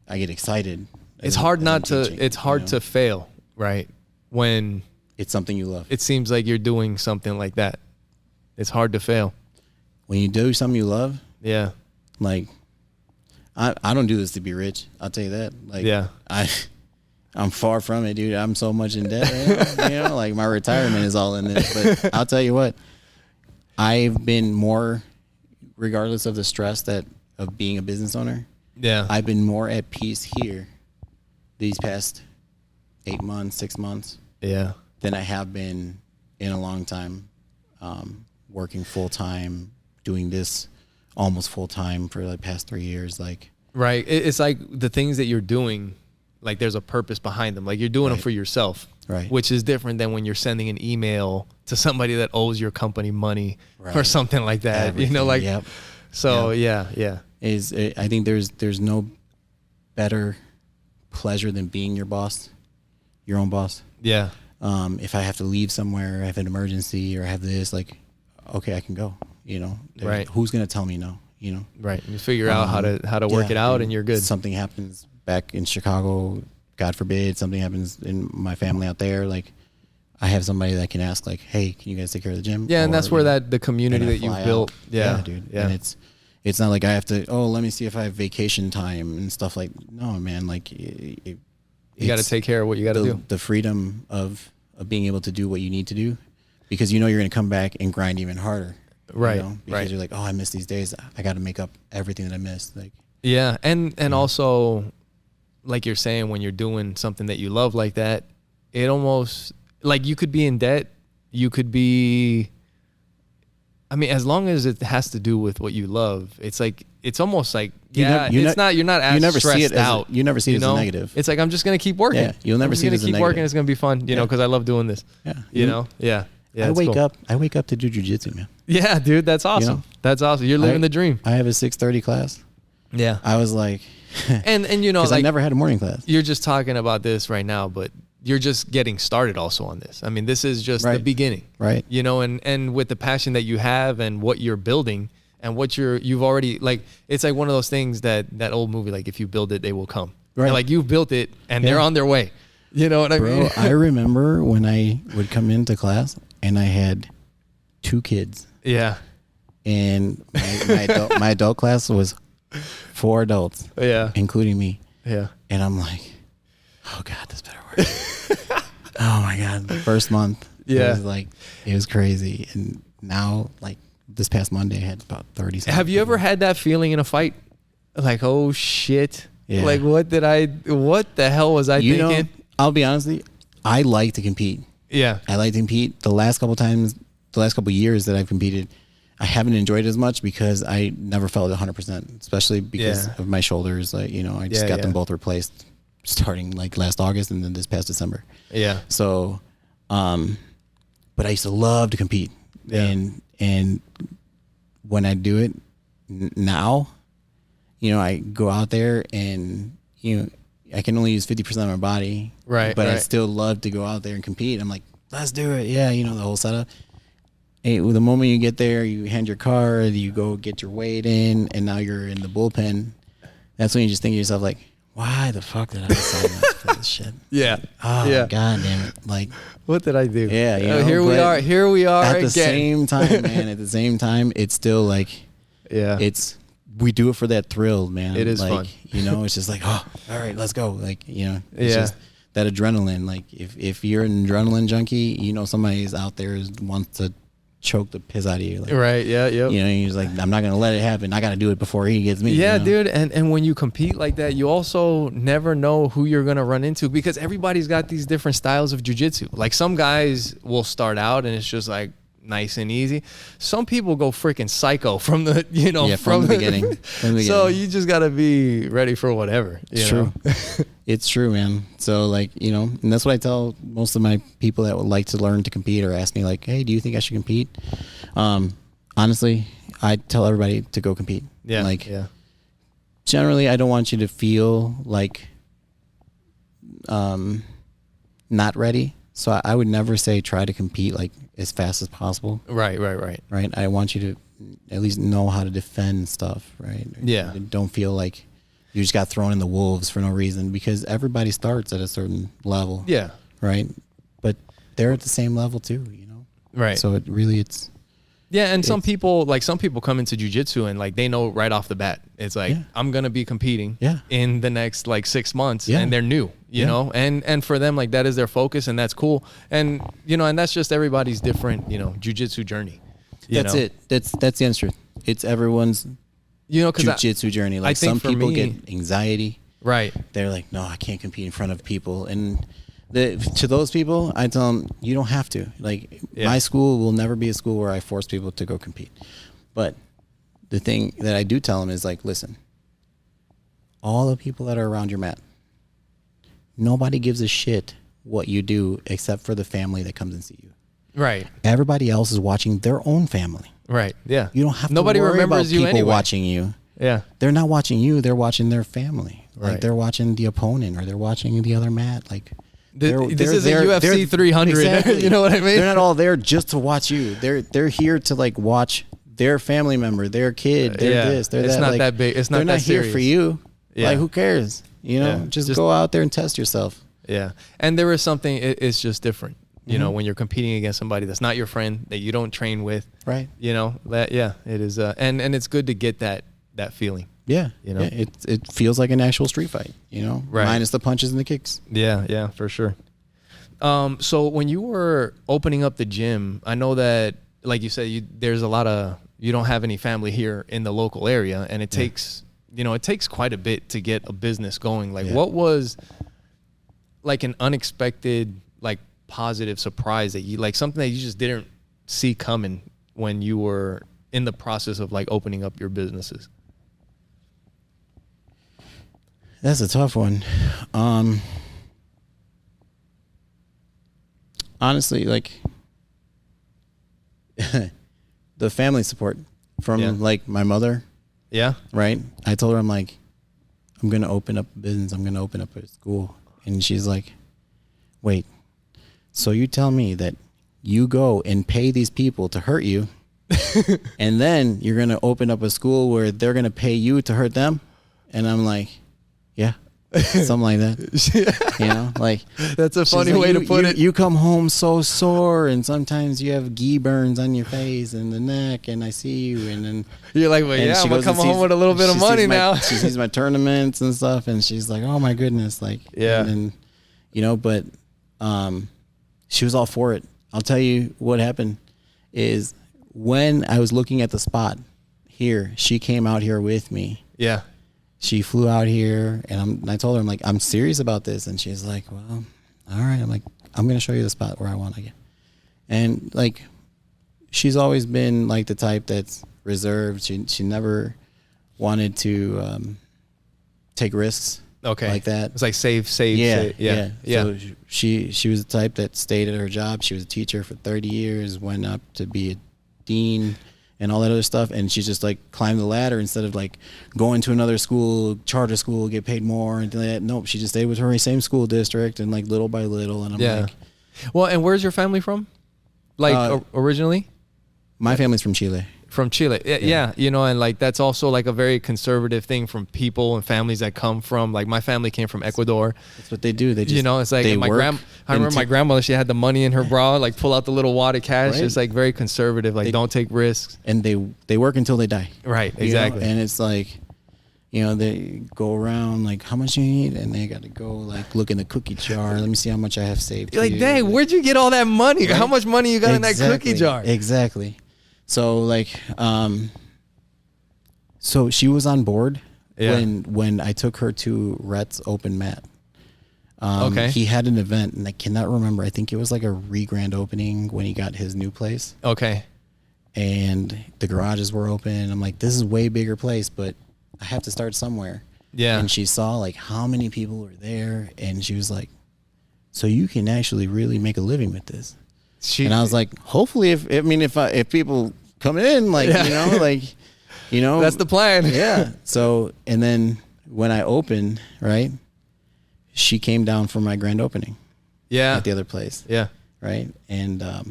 I get excited. It's hard to fail, right? When it's something you love. It seems like you're doing something like that. It's hard to fail. When you do something you love. Yeah. I don't do this to be rich. I'll tell you that. Yeah. I'm far from it, dude. I'm so much in debt right now. My retirement is all in this. But I'll tell you what, I've been more, regardless of the stress of being a business owner. Yeah. I've been more at peace here these past 8 months, 6 months. Yeah. Than I have been in a long time, working full time, doing this almost full time for the past 3 years. Right. It's the things that you're doing, there's a purpose behind them. You're doing them for yourself. Right. Which is different than when you're sending an email to somebody that owes your company money or something like that. Everything. Yep. So yeah. I think there's no better pleasure than being your boss. your own boss. Yeah. If I have to leave somewhere, I have an emergency, or I have this, like, okay, I can go. You know, right? Who's gonna tell me no? You know, right? You figure out how to work it out, and you're good. Something happens back in Chicago, God forbid, something happens in my family out there, like, I have somebody that can ask, like, hey, can you guys take care of the gym? Yeah, and that's where the community that you've built. Yeah, dude. Yeah. And it's not like I have to, let me see if I have vacation time and stuff. Like, no, man, like, you got to take care of what you got to do. The freedom of being able to do what you need to do, because you know you're going to come back and grind even harder. Right. You know? Because you're like, I missed these days. I got to make up everything that I missed. Like, yeah. And also, like you're saying, when you're doing something that you love like that, it almost, like, you could be in debt. You could be, I mean, as long as it has to do with what you love, it's like, it's almost like, you're not as stressed out. You never see it as a negative. It's like, I'm just going to keep working. Yeah, you'll never see it as a negative. keep working. It's going to be fun, you know, because I love doing this. Yeah. You know? Yeah. Yeah. I wake up to do jiu-jitsu, man. Yeah, dude, that's awesome. You know? That's awesome. You're living the dream. I have a 6:30 class. Yeah. I was like, and you know, because like, I never had a morning class. You're just talking about this right now, but you're just getting started also on this. I mean, this is just the beginning, right? You know, and with the passion that you have and what you're building and what you've already, like, it's like one of those things that old movie, like, if you build it, they will come. Right. And like, you've built it and they're on their way. You know what I mean? I remember when I would come into class and I had 2 kids. Yeah. And my adult class was 4 adults. Yeah. Including me. Yeah. And I'm like, oh God, this better work. Oh my God. The first month. Yeah. It was crazy. And now, like, this past Monday, I had about 30. Have you ever had that feeling in a fight? Like, oh shit. Yeah. Like, what the hell was I thinking? Know, I'll be honest with you, I like to compete. Yeah. I like to compete. The last couple years that I've competed, I haven't enjoyed it as much because I never felt 100%, especially because of my shoulders. Like, you know, I just got them both replaced starting like last August and then this past December. Yeah. So, but I used to love to compete. Yeah. And when I do it now, you know, I go out there and, you know, I can only use 50% of my body. Right. But I still love to go out there and compete. I'm like, let's do it. Yeah. You know, the whole setup. Hey, the moment you get there, you hand your card, you go get your weight in, and now you're in the bullpen. That's when you just think to yourself, like, why the fuck did I sign up for this shit? Yeah. Oh, yeah. God damn it. Like, what did I do? Yeah. You know, here we are at again. the same time, man, it's still like, we do it for that thrill, man. It is like, fun. You know, it's just like, oh, all right, let's go. Like, you know, it's just that adrenaline. Like, if you're an adrenaline junkie, you know, somebody's out there wants to choke the piss out of you. Like, right. Yeah. Yep. You know, he's like, I'm not going to let it happen. I got to do it before he gets me. Yeah, you know? dude. And when you compete like that, you also never know who you're going to run into because everybody's got these different styles of jiu-jitsu. Like, some guys will start out and it's just like nice and easy. Some people go freaking psycho from the, you know, from the beginning. So you just got to be ready for whatever. It's true. It's true, man. So, like, you know, and that's what I tell most of my people that would like to learn to compete or ask me, like, hey, do you think I should compete? Honestly, I tell everybody to go compete. Yeah. Like, generally, I don't want you to feel like not ready. So I would never say try to compete like as fast as possible. Right. Right. I want you to at least know how to defend stuff. Right. Yeah. Don't feel like you just got thrown in the wolves for no reason because everybody starts at a certain level. Yeah. Right. But they're at the same level too, you know? Right. So it's. Yeah. And some people come into jiu-jitsu and like, they know right off the bat, it's like, I'm going to be competing in the next like 6 months and they're new, you know, and for them, like, that is their focus and that's cool. And, you know, and that's just everybody's different, you know, jiu-jitsu journey. That's it. That's the answer. It's everyone's, you know, jiu-jitsu journey. Like, some people get anxiety. Right. They're like, no, I can't compete in front of people. And to those people, I tell them, you don't have to. Like, my school will never be a school where I force people to go compete. But the thing that I do tell them is, like, listen, all the people that are around your mat, nobody gives a shit what you do except for the family that comes and see you. Right. Everybody else is watching their own family. Right. Yeah. You don't have Nobody to worry remembers about you people anyway. watching you. Yeah. They're not watching you. They're watching their family. Right. Like, they're watching the opponent or they're watching the other mat. Like, This is a UFC 300. Exactly. You know what I mean? They're not all there just to watch you. They're here to like watch their family member, their kid, their this, their that. It's not like, that big. It's not they're that not serious. here for you. Yeah. Like, who cares? You know, just go out there and test yourself. Yeah. And there is something, it's just different. You know, when you're competing against somebody that's not your friend, that you don't train with. Right. You know, that, it is. And it's good to get that feeling. Yeah. You know, it feels like an actual street fight, you know, minus the punches and the kicks. Yeah, for sure. So when you were opening up the gym, I know that, like you said, there's a lot of, you don't have any family here in the local area, and it takes, it takes quite a bit to get a business going. Like, what was like an unexpected, like, positive surprise that you, like, something that you just didn't see coming when you were in the process of like opening up your businesses? That's a tough one. Honestly, like the family support from like my mother. Yeah. Right. I told her, I'm like, I'm going to open up a business. I'm going to open up a school. And she's like, wait, so you tell me that you go and pay these people to hurt you and then you're going to open up a school where they're going to pay you to hurt them? And I'm like, yeah. Something like that. You know, like, that's a funny way to put it. You come home so sore, and sometimes you have gi burns on your face and the neck, and I see you, and then you're like, well, I'm gonna come home with a little bit of money now. She sees my tournaments and stuff, and she's like, oh my goodness, like, and then, but she was all for it. I'll tell you what happened is when I was looking at the spot here, she came out here with me. Yeah. She flew out here, and I told her, I'm like, I'm serious about this. And she's like, well, all right. I'm like, I'm going to show you the spot where I want to get. And like, she's always been like the type that's reserved. She never wanted to take risks. Okay. Like that. It's like save. Yeah. So she was the type that stayed at her job. She was a teacher for 30 years, went up to be a dean and all that other stuff, and she just like climbed the ladder instead of like going to another school, charter school, get paid more and that. Nope, she just stayed with her same school district and like little by little. And I'm like, well, and where's your family from? Like originally? My family's from Chile. From Chile, yeah, and like that's also like a very conservative thing from people and families that come from, like, my family came from Ecuador. That's what they do. They just, it's like I remember my grandmother, she had the money in her bra, like pull out the little wad of cash. Right. It's like very conservative, like don't take risks. And they work until they die. Right, exactly. And it's like, they go around like, how much you need? And they got to go like look in the cookie jar. Let me see how much I have saved. You're like, dang, where'd you get all that money? Right? How much money you got in that cookie jar? Exactly. So like, so she was on board when I took her to Rhett's open mat. Okay. He had an event, and I cannot remember. I think it was like a re-grand opening when he got his new place. Okay. And the garages were open. I'm like, this is a way bigger place, but I have to start somewhere. Yeah. And she saw like how many people were there, and she was like, so you can actually really make a living with this. And I was like, hopefully, if people come in, like, that's the plan. Yeah. So, and then when I opened, right, she came down for my grand opening. Yeah. At the other place. Yeah. Right. And, oh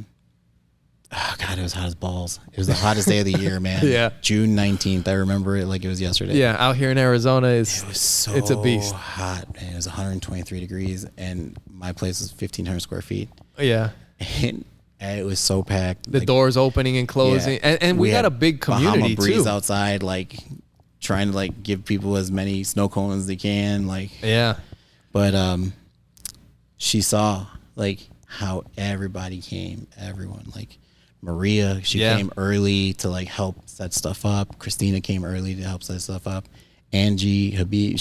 God, it was hot as balls. It was the hottest day of the year, man. Yeah. June 19th. I remember it like it was yesterday. Yeah. Out here in Arizona, it's a beast. Hot, man. It was 123 degrees, and my place was 1,500 square feet. Yeah. And it was so packed. The doors opening and closing. Yeah. And we got a big community, Bahama breeze too. outside, like trying to like give people as many snow cones as they can. Like, yeah. But she saw like how everybody came, everyone. Like Maria, she came early to like help set stuff up. Christina came early to help set stuff up. Angie Habib,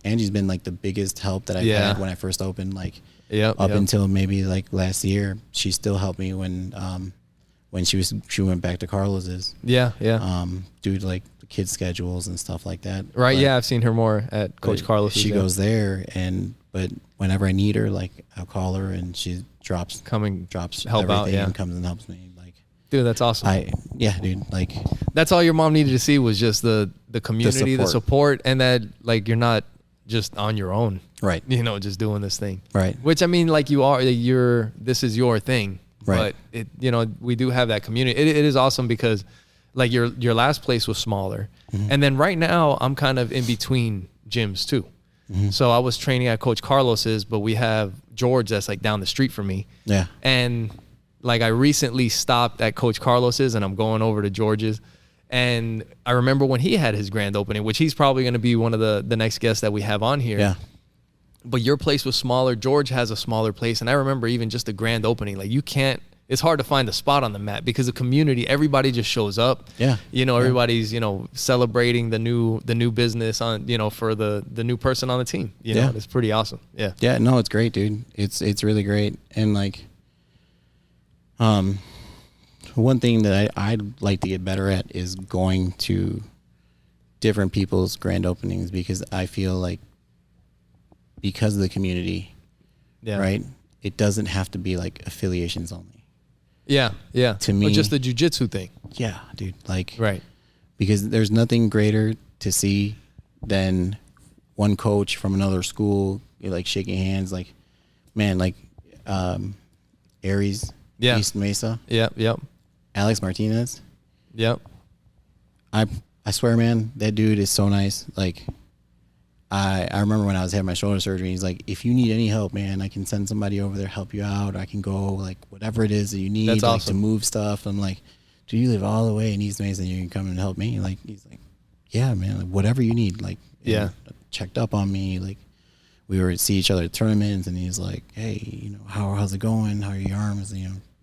Angie's been like the biggest help that I've had when I first opened. Like, until maybe like last year, she still helped me when she went back to Carlos's. Yeah. Due to like the kids' schedules and stuff like that. Right. But, I've seen her more at Coach Carlos's. She goes there, but whenever I need her, like I'll call her and she drops help out. Yeah. And comes and helps me. Like, dude, that's awesome. Dude. Like, that's all your mom needed to see was just the community, the support, and that like you're not just on your own. Right. You know, just doing this thing. Right. Which, I mean, like this is your thing. Right. But we do have that community. It is awesome because like your last place was smaller. Mm-hmm. And then right now I'm kind of in between gyms too. Mm-hmm. So I was training at Coach Carlos's, but we have George that's like down the street from me. Yeah. And like I recently stopped at Coach Carlos's and I'm going over to George's. And I remember when he had his grand opening, which he's probably going to be one of the next guests that we have on here. Yeah. But your place was smaller. George has a smaller place. And I remember even just the grand opening, like it's hard to find a spot on the mat because the community, everybody just shows up. Yeah. Everybody's, celebrating the new business on, for the new person on the team. You know, it's pretty awesome. Yeah. Yeah. No, it's great, dude. It's really great. And like, one thing that I'd like to get better at is going to different people's grand openings because I feel like because of the community, right? It doesn't have to be like affiliations only. Yeah, yeah. To me, or just the jiu-jitsu thing. Yeah, dude. Like, right. Because there's nothing greater to see than one coach from another school, like shaking hands, like, man, like, Aries, East Mesa. Yep. Alex Martinez. Yep. I swear, man, that dude is so nice. Like, I remember when I was having my shoulder surgery, he's like, if you need any help, man, I can send somebody over there, help you out. I can go, like, whatever it is that you need, That's like, awesome. to move stuff. I'm like, do you live all the way in East Mesa and you can come and help me? Like, he's like, yeah, man, like, whatever you need. Like, checked up on me. Like, we were see each other at tournaments and he's like, hey, how's it going? How are your arms?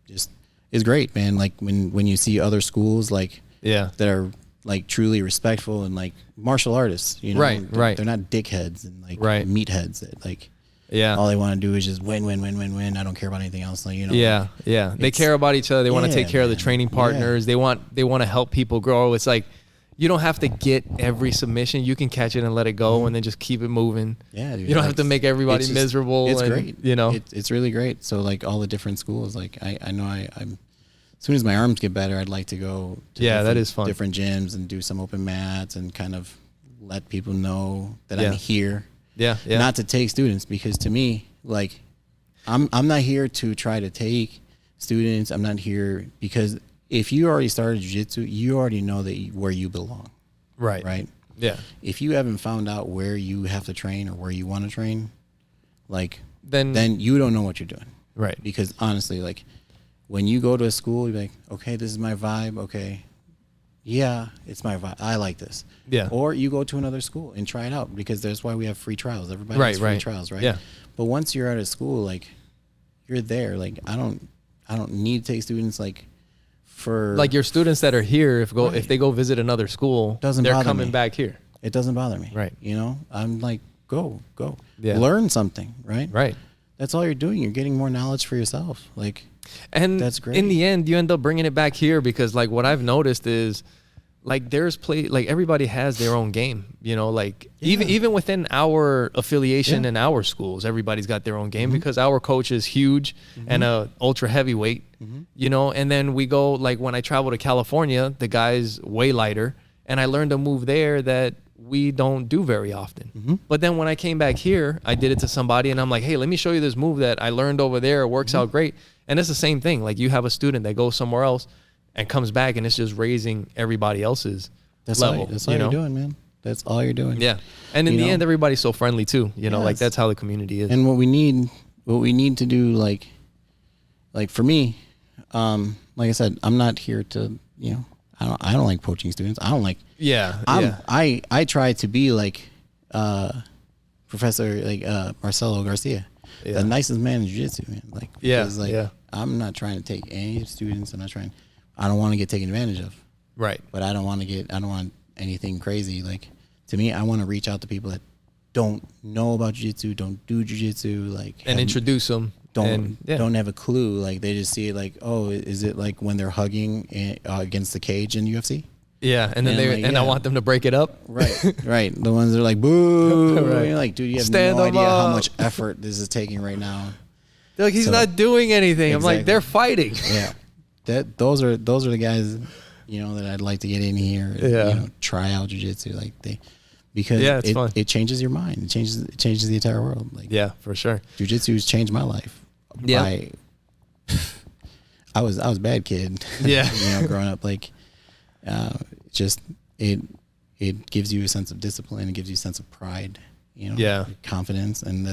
Just, it's great, man. Like, when you see other schools, like, that are, like, truly respectful and like martial artists, right. They're not dickheads and like meatheads that like, all they want to do is just win. I don't care about anything else. Like, they care about each other. They want to take care of the training partners. They want to help people grow. It's like, you don't have to get every submission. You can catch it and let it go and then just keep it moving. Yeah. Dude, you don't have to make everybody miserable. It's great. It's really great. So like all the different schools, like I know I'm, as soon as my arms get better, I'd like to go to that is fun. Different gyms and do some open mats and kind of let people know that I'm here. Yeah. Not to take students because to me, like, I'm not here to try to take students. I'm not here because if you already started jiu-jitsu, you already know where you belong. Right. Right? Yeah. If you haven't found out where you have to train or where you want to train, like, then you don't know what you're doing. Right. Because honestly, like, when you go to a school, you're like, okay, this is my vibe. Okay. Yeah, it's my vibe. I like this. Yeah. Or you go to another school and try it out because that's why we have free trials. Everybody has free trials, right? Yeah. But once you're at a school, like, you're there. Like, I don't need to take students like for like your students that are here. If they go visit another school, they're coming back here. It doesn't bother me. Right. I'm like, go. Yeah. Learn something. Right. Right. That's all you're doing. You're getting more knowledge for yourself. Like. And that's great. In the end, you end up bringing it back here because, like, what I've noticed is, like, like everybody has their own game, like even within our affiliation and our schools, everybody's got their own game because our coach is huge and a ultra heavyweight, and then we go, like, when I travel to California, the guy's way lighter and I learned a move there that we don't do very often. But then when I came back here, I did it to somebody and I'm like, hey, let me show you this move that I learned over there. It works out great. And it's the same thing. Like, you have a student that goes somewhere else and comes back and it's just raising everybody else's level. That's all you're doing, man. That's all you're doing. Yeah. And in the end, everybody's so friendly too, like that's how the community is. And what we need to do, like for me, like I said, I'm not here to, I don't like poaching students. I don't like, I try to be like, Professor, like, Marcelo Garcia, the nicest man in jiu-jitsu, man. Like, because, I'm not trying to take any students. I don't want to get taken advantage of. Right. But I don't want anything crazy. Like, to me, I want to reach out to people that don't know about jiu-jitsu, don't do jiu-jitsu, like, and introduce them. Don't have a clue. Like, they just see it like, oh, is it like when they're hugging against the cage in UFC? Yeah, and then I want them to break it up. Right. The ones that are like, boo. Right. You're like, dude, you have no idea how much effort this is taking right now. They're like, he's not doing anything. Exactly. I'm like, they're fighting. Yeah. Those are the guys, that I'd like to get in here and try out jiu-jitsu. Like, because it's fun. It changes your mind. It changes the entire world. Like, yeah, for sure. Jiu-Jitsu has changed my life. Yeah. I was a bad kid. Yeah. Growing up, like, just it gives you a sense of discipline. It gives you a sense of pride, confidence. And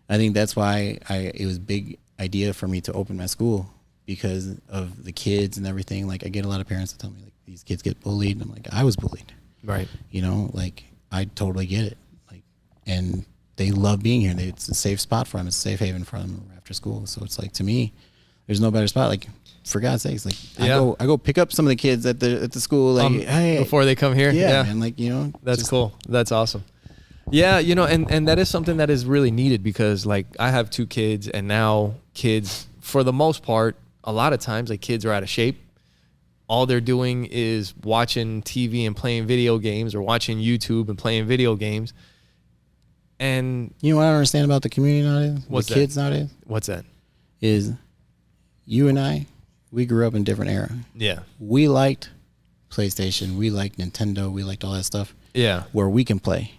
I think that's why it was a big idea for me to open my school, because of the kids and everything. Like, I get a lot of parents that tell me, like, these kids get bullied. And I'm like, I was bullied. Right. Like, I totally get it. Like, and they love being here. It's a safe spot for them. It's a safe haven for them after school. So it's like, to me, there's no better spot. Like, for God's sakes, like, I go pick up some of the kids at the school, like, hey, before they come here. Yeah. And like, that's cool. That's awesome. Yeah. And that is something that is really needed, because like, I have 2 kids, and now kids, for the most part, a lot of times, like, kids are out of shape. All they're doing is watching TV and playing video games, or watching YouTube and playing video games. And you know what I don't understand about the community nowadays? Kids nowadays? What's that? Is you and I, we grew up in a different era. Yeah. We liked PlayStation. We liked Nintendo. We liked all that stuff. Yeah. Where we can play.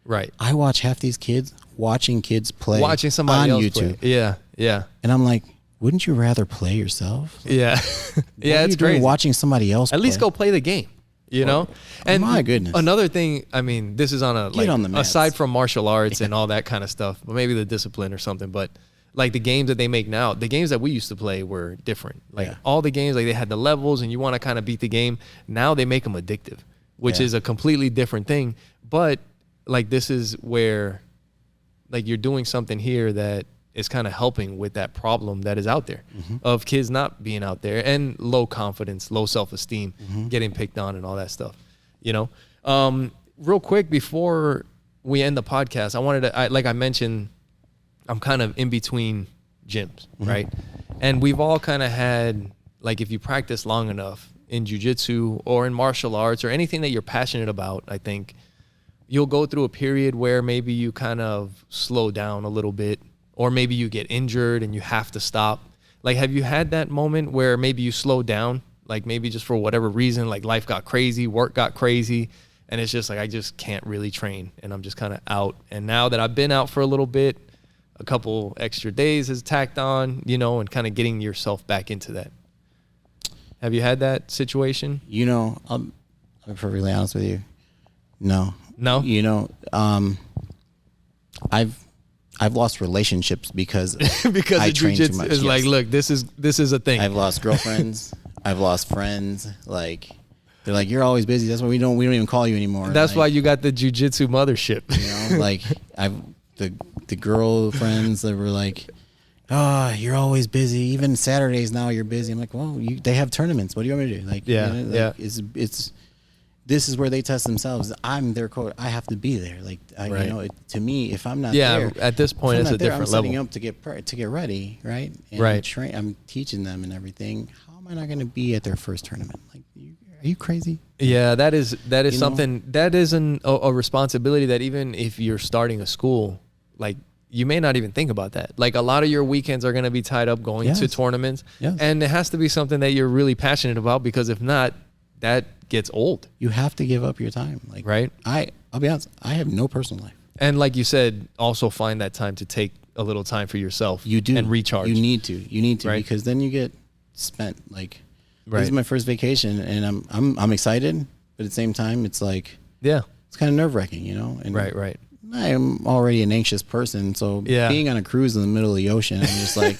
Right. I watch half these kids watching kids play watching somebody on else YouTube. Play. Yeah. Yeah. And I'm like, wouldn't you rather play yourself? Like, yeah. Yeah, it's crazy. Watching somebody else At least go play the game, know? And my goodness. Another thing, I mean, this is on aside from martial arts and all that kind of stuff, but maybe the discipline or something, but like the games that they make now, the games that we used to play were different. Like all the games, like they had the levels and you want to kind of beat the game. Now they make them addictive, which is a completely different thing. But like, this is where like you're doing something here that is kind of helping with that problem that is out there of kids not being out there, and low confidence, low self-esteem, getting picked on and all that stuff, real quick before we end the podcast, I wanted to, like I mentioned, I'm kind of in between gyms, right? And we've all kind of had, like, if you practice long enough in jiu-jitsu or in martial arts or anything that you're passionate about, I think you'll go through a period where maybe you kind of slow down a little bit, or maybe you get injured and you have to stop. Like, have you had that moment where maybe you slowed down, like maybe just for whatever reason, like life got crazy, work got crazy, and it's just like, I just can't really train and I'm just kind of out. And now that I've been out for a little bit, a couple extra days has tacked on, and kind of getting yourself back into that. Have you had that situation? I'll be perfectly honest with you. No. I've lost relationships because I of train too much. It's like, look, this is a thing. I've lost girlfriends. I've lost friends. Like, they're like, you're always busy. That's why we don't even call you anymore. That's like, why you got the jiu-jitsu mothership. Like, the girlfriends that were like, oh, you're always busy. Even Saturdays now you're busy. I'm like, well, they have tournaments. What do you want me to do? Like, it's this is where they test themselves. I'm their coach. I have to be there. Like, to me, if I'm not there, at this point, it's a different level. I'm setting up to get ready, right? And I'm teaching them and everything. How am I not going to be at their first tournament? Like, are you crazy? Yeah, that is something that is a responsibility that even if you're starting a school, like, you may not even think about that. Like, a lot of your weekends are going to be tied up going to tournaments, and it has to be something that you're really passionate about, because if not, that gets old. You have to give up your time. Like, right? I'll be honest, I have no personal life. And like you said, also find that time to take a little time for yourself. You do. And recharge. You need to, right? Because then you get spent. Like, this is my first vacation and I'm excited, but at the same time, it's like, it's kind of nerve wracking, And right. I am already an anxious person. So being on a cruise in the middle of the ocean, I'm just like,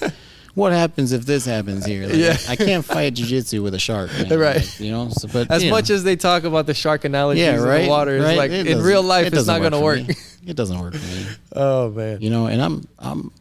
what happens if this happens here? Like, I can't fight jiu-jitsu with a shark, man. Right? Like, so, but as much as they talk about the shark analogies in the water, it's like, in real life, it's not going to work. It doesn't work for me. Oh man. And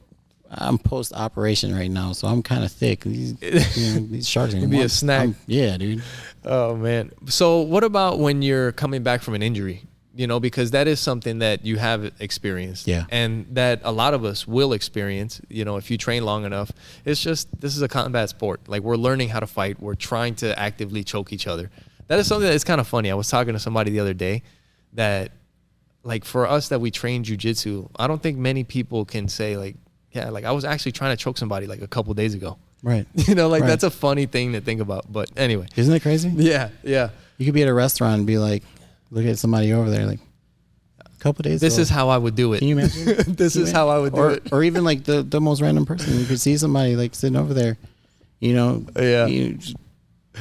I'm post operation right now, so I'm kind of thick. These sharks can be a snack. Yeah, dude. Oh man. So what about when you're coming back from an injury? Because that is something that you have experienced, and that a lot of us will experience, if you train long enough. It's just, this is a combat sport. Like, we're learning how to fight. We're trying to actively choke each other. That is something that's kind of funny. I was talking to somebody the other day that, like, for us that we train jiu-jitsu, I don't think many people can say, like, yeah, like, I was actually trying to choke somebody like a couple days ago. Right. That's a funny thing to think about. But anyway. Isn't it crazy? Yeah. You could be at a restaurant and be like, look at somebody over there, like, couple days this ago. is how I would do it. Can you imagine? This is how I would do it. Or even like the most random person. You could see somebody like sitting over there, just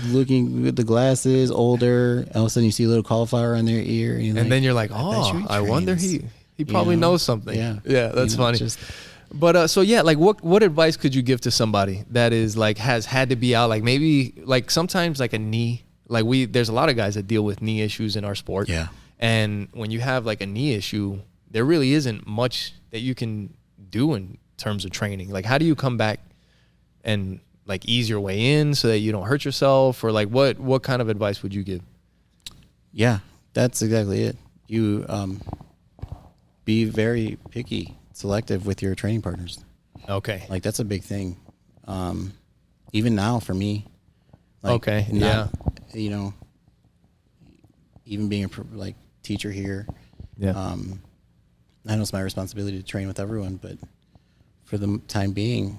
looking with the glasses, older. All of a sudden you see a little cauliflower on their ear. And then you're like, oh, I wonder he probably knows something. Yeah, that's funny. But so yeah, like what advice could you give to somebody that is like has had to be out, like maybe like sometimes like a knee, like there's a lot of guys that deal with knee issues in our sport. Yeah. And when you have like a knee issue, there really isn't much that you can do in terms of training. Like how do you come back and like ease your way in so that you don't hurt yourself, or like what kind of advice would you give? Yeah, that's exactly it. You be very picky, selective with your training partners. Okay. Like that's a big thing. Even now for me. Like, okay. Even being a like teacher here. Yeah. I know it's my responsibility to train with everyone, but for the time being,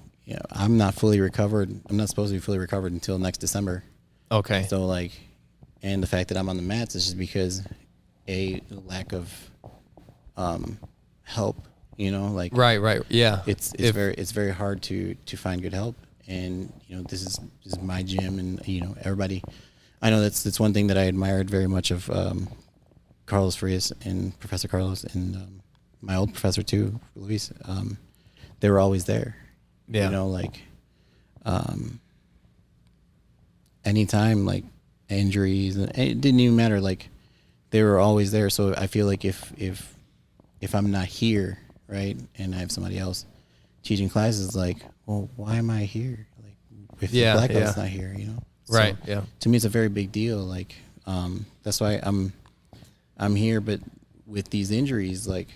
I'm not fully recovered. I'm not supposed to be fully recovered until next December. Okay. So and the fact that I'm on the mats is just because lack of help. Right. Yeah. It's very hard to find good help, and this is my gym, and everybody. I know that's one thing that I admired very much of Carlos Frias and Professor Carlos and my old professor too, Luis. They were always there. Yeah. Anytime like injuries, and it didn't even matter. Like they were always there. So I feel like if I'm not here, right, and I have somebody else teaching classes, like, well, why am I here? Like if the black belt's not here, Right. So yeah. To me, it's a very big deal. Like, that's why I'm here. But with these injuries, like,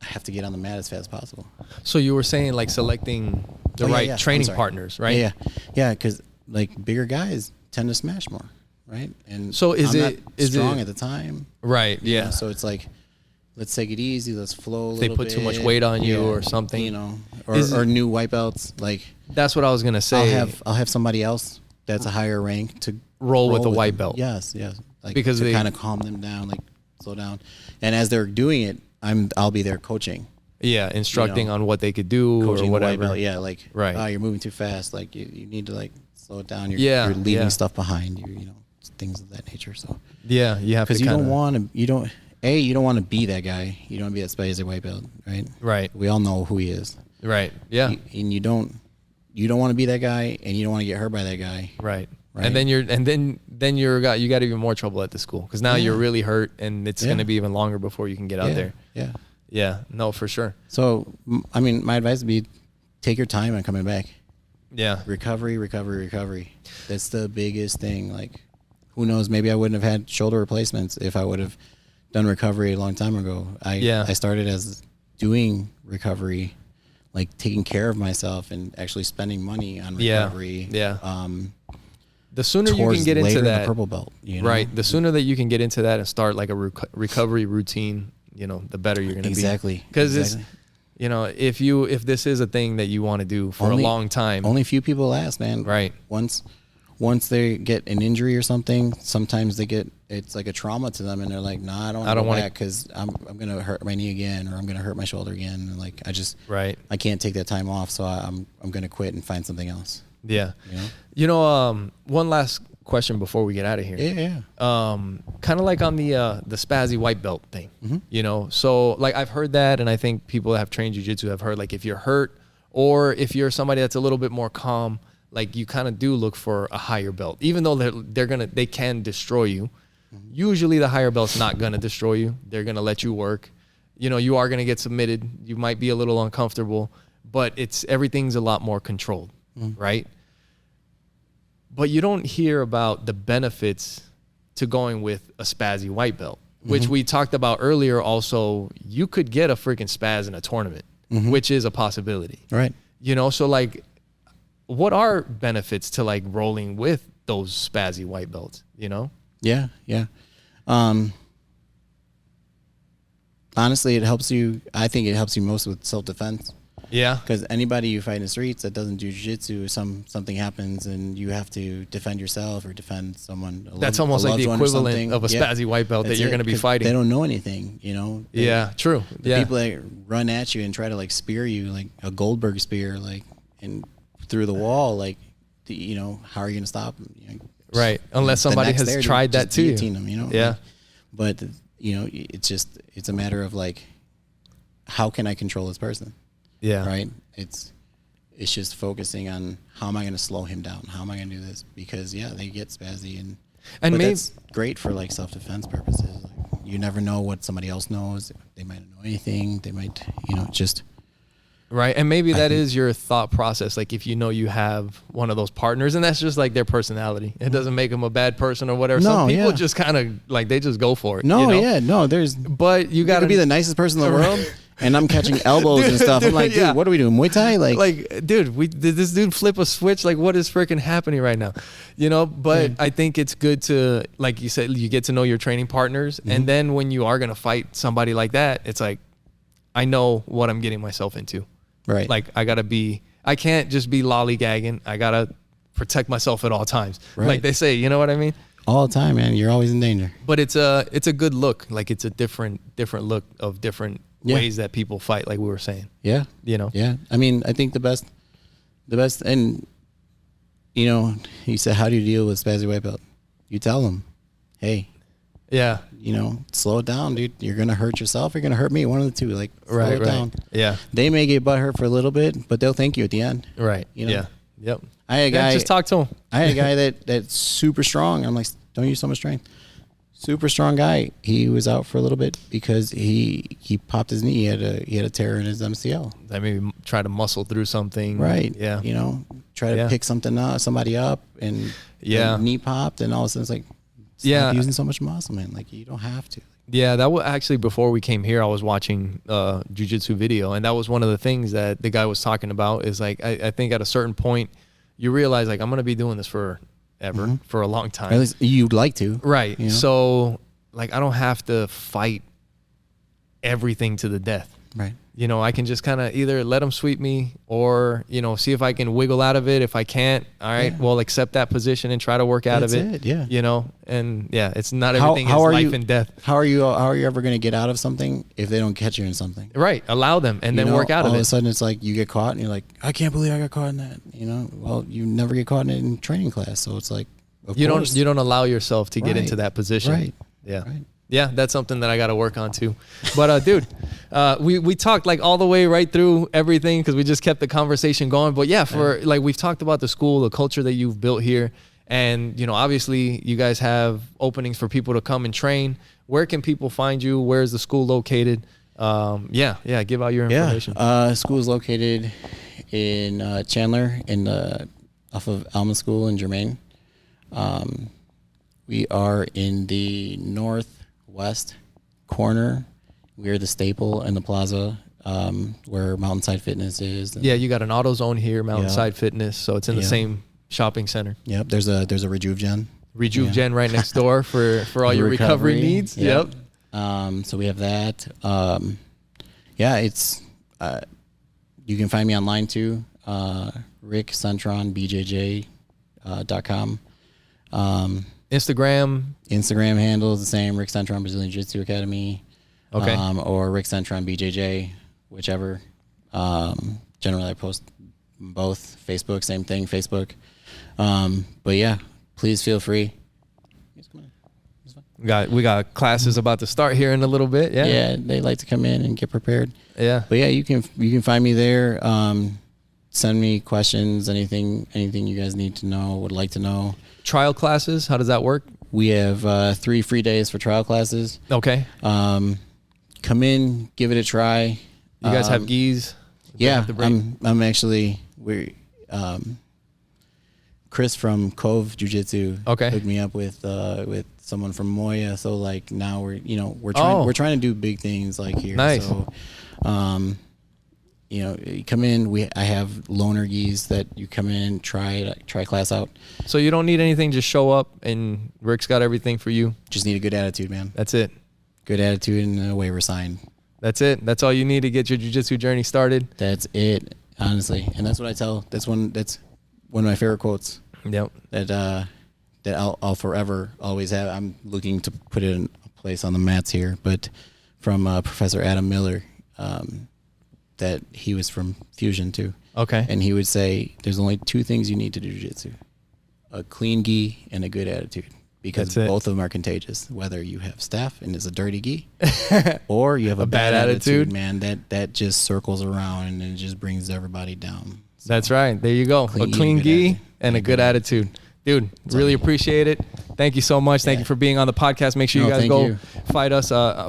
I have to get on the mat as fast as possible. So you were saying like selecting the right training partners, right? Yeah. Because like bigger guys tend to smash more, right? And so is I'm it not strong at the time, right? Yeah. So it's like, let's take it easy. Let's flow a little bit. They put too much weight on you or something, or new wipe belts. Like that's what I was gonna say. I'll have somebody else that's a higher rank to roll with the white belt. Yes. Like because to kind of calm them down, like slow down. And as they're doing it, I'll be there coaching. Yeah, instructing on what they could do or whatever. Yeah, like right. You're moving too fast. Like you need to like slow it down. You're leaving stuff behind you. Things of that nature. So yeah, you have to. Because you don't want to be that guy. You don't want to be that spicy white belt, right? Right. We all know who he is. Right. Yeah. And you don't want to be that guy, and you don't want to get hurt by that guy. Right. And then you got even more trouble at the school because now you're really hurt, and it's going to be even longer before you can get out there. Yeah. Yeah. No, for sure. So I mean, my advice would be take your time on coming back. Yeah. Recovery. That's the biggest thing. Like, who knows? Maybe I wouldn't have had shoulder replacements if I would have done recovery a long time ago. I started as doing recovery, like taking care of myself and actually spending money on recovery. Yeah. The sooner you can get into that purple belt, right? The sooner that you can get into that and start like a recovery routine, the better you're going to be. Exactly. Because it's, if this is a thing that you want to do for a long time, only few people last, man. Right. Once they get an injury or something, sometimes it's like a trauma to them, and they're like, "Nah, I don't want to go back because I'm gonna hurt my knee again, or I'm gonna hurt my shoulder again." And like I can't take that time off, so I'm gonna quit and find something else. Yeah. One last question before we get out of here. Yeah. Kind of like on the spazzy white belt thing. Mm-hmm. So like I've heard that, and I think people that have trained jiu-jitsu have heard like if you're hurt or if you're somebody that's a little bit more calm, like you kind of do look for a higher belt, even though they can destroy you. Mm-hmm. Usually the higher belt's not gonna destroy you. They're gonna let you work. You are gonna get submitted. You might be a little uncomfortable, but everything's a lot more controlled, right? But you don't hear about the benefits to going with a spazzy white belt, which we talked about earlier. Also, you could get a freaking spaz in a tournament, which is a possibility, right? So like, what are benefits to like rolling with those spazzy white belts? Yeah. Honestly, it helps you. I think it helps you most with self-defense. Yeah. Because anybody you fight in the streets that doesn't do jiu-jitsu, something happens and you have to defend yourself or defend someone. That's almost like the equivalent of a spazzy white belt that you're going to be fighting. They don't know anything, you know. True. The people that run at you and try to like spear you, like a Goldberg spear, like and through the wall, like, you know, how are you going to stop them? You know, right. Unless somebody has tried that too. Them, you know. Yeah. Like, but you know, it's a matter of like, how can I control this person? Yeah. Right. It's just focusing on how am I going to slow him down? How am I going to do this? Because they get spazzy and but maybe that's great for like self-defense purposes. Like, you never know what somebody else knows. They might not know anything. They might, you know, just. Right. And maybe that is your thought process. Like if you know you have one of those partners and that's just like their personality. It doesn't make them a bad person or whatever. No, some people just kind of like, they just go for it. No, you know? But you got to be the nicest person in the world. And I'm catching elbows and stuff. I'm like, dude, what are we doing? Muay Thai? Like, dude, did this dude flip a switch? Like, what is freaking happening right now? You know, but I think it's good to, like you said, you get to know your training partners. And then when you are going to fight somebody like that, it's like, I know what I'm getting myself into. Right. Like, I can't just be lollygagging. I got to protect myself at all times. Right. Like they say, you know what I mean? All the time, man. You're always in danger. But it's a good look. Like, it's a different look of different ways that people fight, like we were saying. Yeah. You know? Yeah. I mean, I think the best, and, you know, he said, how do you deal with spazzy white belt? You tell them, hey. Yeah. You know, slow it down, dude. You're going to hurt yourself. You're going to hurt me. One of the two. Like, slow it down. Yeah. They may get butthurt for a little bit, but they'll thank you at the end. Right. You know? Yeah. Yep. I had a guy. Just talk to him. I had a guy that's super strong. I'm like, don't use so much strength. Super strong guy. He was out for a little bit because he popped his knee. He had a tear in his MCL. I maybe try to muscle through something. Right. Yeah. You know, try to pick somebody up, and knee popped, and all of a sudden it's like, stop using so much muscle, man. Like, you don't have to. Yeah, that was actually before we came here. I was watching jiu-jitsu video, and that was one of the things that the guy was talking about. Is like, I think at a certain point, you realize like, I'm gonna be doing this forever, for a long time. At least you'd like to, right? You know? So like, I don't have to fight everything to the death. Right. You know, I can just kind of either let them sweep me or, you know, see if I can wiggle out of it. If I can't, all right, well, accept that position and try to work out of it. Yeah. You know, and it's not everything is life and death. How are you ever going to get out of something if they don't catch you in something? Right. Allow them and then work out of it. All of a sudden it's like you get caught and you're like, I can't believe I got caught in that. You know, well, you never get caught in it in training class. So it's like, you don't allow yourself to get into that position. Right. Yeah. Right. Yeah, that's something that I got to work on too. But dude, we talked like all the way right through everything because we just kept the conversation going. But yeah, like we've talked about the school, the culture that you've built here, and you know, obviously you guys have openings for people to come and train. Where can people find you? Where's the school located? Give out your information. School is located in Chandler, off of Alma School in Germain. We are in the northwest corner. We're the staple in the plaza, where Mountainside Fitness is. You got an AutoZone here, Mountainside Fitness, so it's in the same shopping center. Yep, there's a Rejuve Gen. Right next door for all your recovery needs. Yep. So we have that. It's you can find me online too. Ric Centron BJJ.com. Instagram handle is the same. Ric Centron Brazilian Jiu-Jitsu Academy. Okay. Or Ric Centron BJJ, whichever. Generally I post both. Facebook, same thing, Facebook. But yeah, please feel free. We got classes about to start here in a little bit. Yeah, they like to come in and get prepared. Yeah. But yeah, you can find me there. Send me questions, anything you guys need to know, would like to know. Trial classes, how does that work? We have 3 free days for trial classes. Okay. Come in, give it a try. You guys have gis? Yeah, I'm actually Chris from Cove Jiu-Jitsu hooked me up with someone from Moya. So like now we're trying to do big things like here. Nice. So you come in. I have loaner gis that you come in, try class out. So you don't need anything, just show up and Ric's got everything for you. Just need a good attitude, man. That's it. Good attitude and a waiver sign. That's it. That's all you need to get your jiu-jitsu journey started. That's it, honestly. And that's what I tell. That's one of my favorite quotes. Yep. That I'll forever always have. I'm looking to put it in a place on the mats here, but from Professor Adam Miller, that he was from Fusion too. Okay. And he would say, there's only 2 things you need to do jiu-jitsu: a clean gi and a good attitude. Because both of them are contagious. Whether you have staph and it's a dirty gi, or you have a bad attitude, man, that just circles around and it just brings everybody down. So that's right. There you go. A clean gi and a good attitude. Dude, really appreciate it. Thank you so much. Thank you for being on the podcast. Make sure you guys go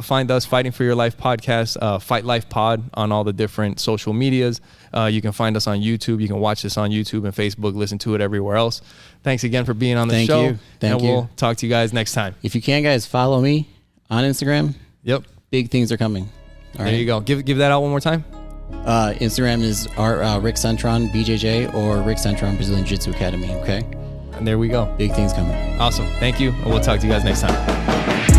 find us, Fighting for Your Life podcast, Fight Life Pod on all the different social medias. You can find us on YouTube. You can watch this on YouTube and Facebook, listen to it everywhere else. Thanks again for being on the show. Thank you. We'll talk to you guys next time. If you can, guys, follow me on Instagram. Yep. Big things are coming. There you go. Give that out one more time. Instagram is Ric Centron BJJ or Ric Centron Brazilian Jiu-Jitsu Academy. Okay. And there we go. Big things coming. Awesome. Thank you. And we'll talk to you guys next time.